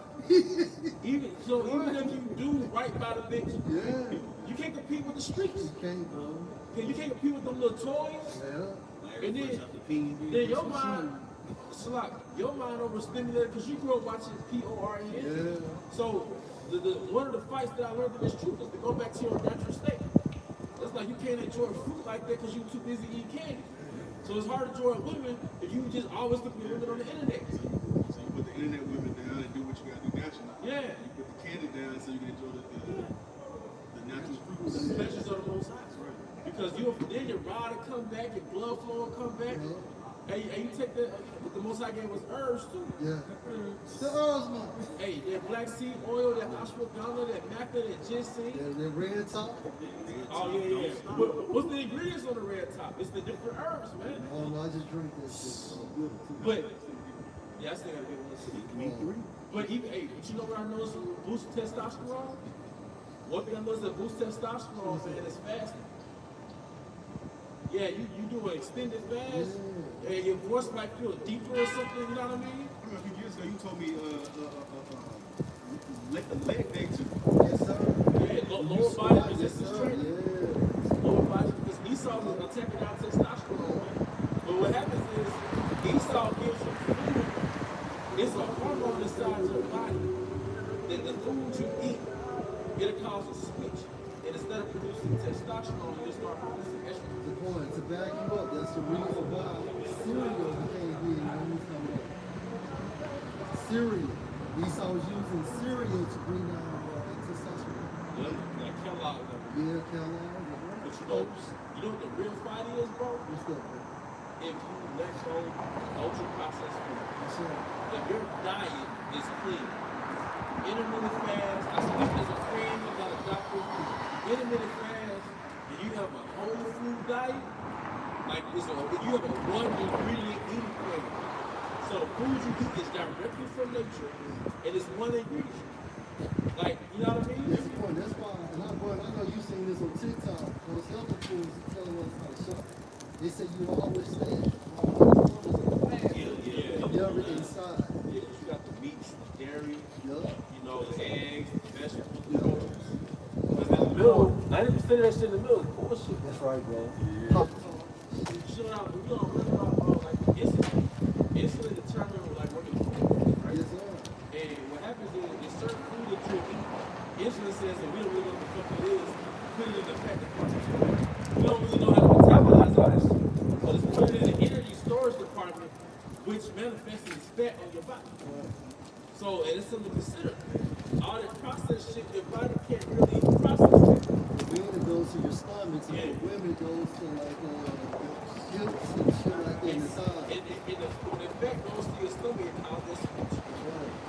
Even if you do right by the bitch, Yeah. you can't compete with the streets. You can't, bro. You can't compete with them little toys. Yeah. And then your mind, Salak, your mind overstimulated because you grew up watching PORN. Yeah. So one of the fights that I learned in this truth is to go back to your natural state. It's like you can't enjoy fruit like that because you're too busy eating candy. So it's hard to enjoy women if you just always look at women on the internet. So you put the internet women down and do what you gotta do naturally. Yeah. You put the candy down so you can enjoy the natural fruits. The pleasures of the most high. Because then your rod will come back, your blood flow will come back. And you take the most high gave was herbs too. Yeah. The herbs, man. Hey, that black seed oil, that ashwagandha, that maca, that ginseng. The red top. Oh yeah. What's the ingredients on the red top? It's the different herbs, man. Oh no, I just drink this shit. But yeah, I still gotta get one. But you know what I noticed boosts testosterone? One thing I noticed that boosts testosterone, man, is fasting. Yeah, you do an extended fast, and your voice might feel deeper or something, you know what I mean? I remember a few years ago you told me let the leg day too. Yes, sir. Yeah, lower body Yes, resistance sir. training. Yeah. Lower body, because Esau was attacking out testosterone, man. But what happens is Esau gives you food. It's a hormone inside your body that the food you eat, it'll cause a switch. And instead of producing testosterone, you'll start producing estrogen. The point, to back you up, that's the reason why cereal became big when we come up. Cereal. Esau was using cereal to bring down testosterone. Yeah, like Kellogg. Yeah, Kellogg's. But you know what the real fight is, bro? What's that, bro? If you let go ultra processed food. Yes, sir. If your diet is clean, intermittent fast, I said this as a friend, I'm not a doctor. Intermittent fast, and you have a whole food diet, like you have a one ingredient eating plan. So the food you eat is directly from nature, and it's one ingredient. Like, you know what I mean? That's the point. That's why, and I know you've seen this on TikTok. Those health foods telling us how to shop. They say you always stay never inside. Yeah, you got the meats, the dairy, Yup. you know, the eggs, the vegetables, the produce. Because in the middle, 90% of that shit in the middle is bullshit. That's right, bro. Shut up, we don't really about like insulin. Insulin determines like what your food is, right? Yes, sir. And what happens is there's certain food that you eat. Insulin says that we don't really know what the fuck it is. Put it in the fat department. We don't really know how to metabolize all that shit. But it's put it in the energy storage department, which manifests as fat on your body. So, and it's something to consider. All that processed shit, your body can't really process it. The men it goes to your stomach, and the women goes to like hips and shit like that in the side. When the fat goes to your stomach, it causes switch.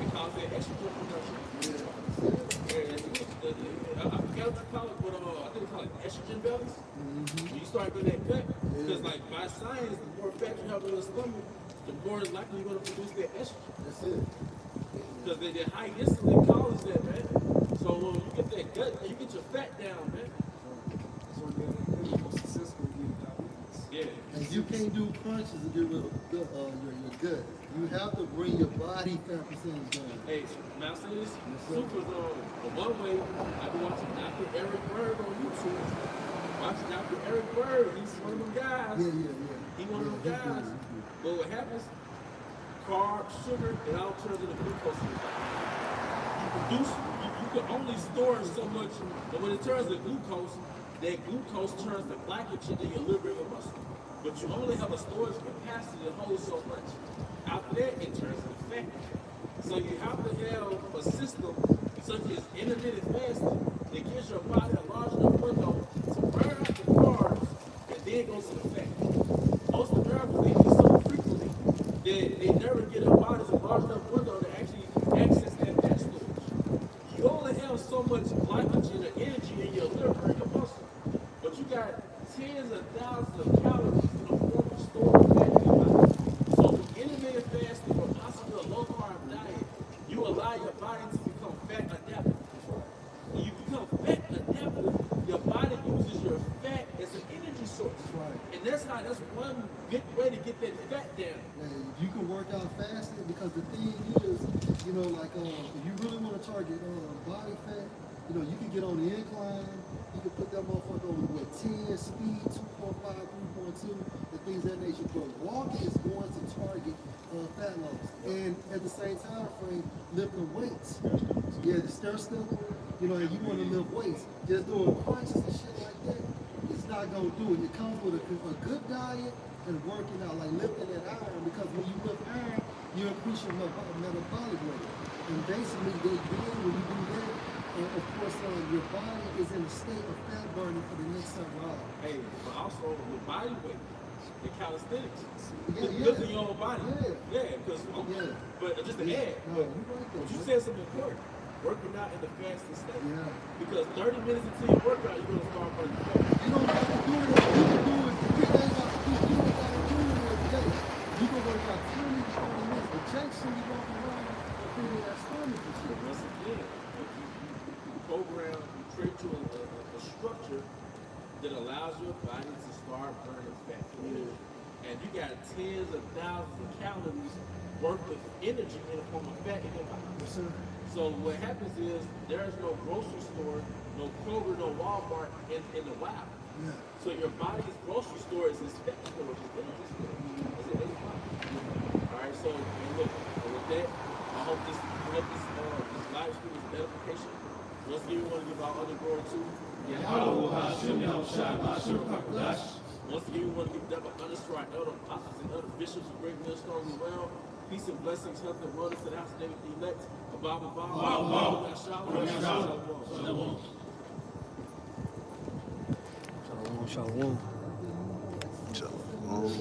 It causes that estrogen production. I forgot what you call it, but I think we call it estrogen bellies. When you start getting that fat, because like by science, the more fat you have in your stomach, the more likely you're going to produce that estrogen. That's it. Because the high insulin causes that, man. So when you get that gut, you get your fat down, man. Yeah. And you can't do crunches to get rid of your gut. You have to bring your body fat percentage down. Hey, now say this, super the one way I be watching Dr. Eric Berg on YouTube. Watching Dr. Eric Berg, he's one of them guys. Yeah. He one of them he's guys. good. But what happens? Carbs, sugar, it all turns into glucose in your body. You can only store so much, but when it turns to glucose, that glucose turns to glycogen in your liver and your muscle. But you only have a storage capacity to hold so much. After that, it turns to fat. So you have to have a system such as intermittent fasting that gives your body a large enough window to burn out the carbs and then go to the fat. Most Americans, they eat so frequently that they never get their bodies a large enough window to actually access that fat storage. You only have so much exercise. That's one good way to get that fat down. And you can work out fasting because the thing is, you know, like if you really want to target body fat, you know, you can get on the incline. You can put that motherfucker on with 10 speed, 2.5, 3.2, and things of that nature. But walking is going to target fat loss, and at the same time frame, lifting weights. Yeah, the stair step. You know, and you want to lift weights. Just doing crunches and shit like that, it's not gonna do it. It comes with a good diet and working out, like lifting that iron. Because when you lift iron, you increase your metabolic rate. And basically, when you do that, of course, your body is in a state of fat burning for the next several hours. Hey, but also with body weight, the calisthenics. Yeah. Lifting your own body. Yeah. Because, Yeah. but just to add, No, you right there. but you said something important. Working out in the fasting state. Yeah. Because 30 minutes into your workout, you're going to start burning fat. You don't have to do it. You can do it. You don't got to do it every day. You can work out 20 to 30 minutes. But Jackson, you walk around and feel that stomach and shit. Once again, you program, you create you a structure that allows your body to start burning fat. And you got tens of thousands of calories worth of energy in the form of fat in your body. Yes, sir. So what happens is there is no grocery store, no Kroger, no Walmart in the wild. Yeah. So your body's grocery store is this fat store, which is energy store. Is it 85? All right. So and look, and with that, I hope this live stream is edification. Once again, we want to give our other glory to Once again, we want to give double honors to our elder apostles and other bishops who bring millstones as well. Peace and blessings, health and wellness to the house of David the elect. Shalom. Shalom.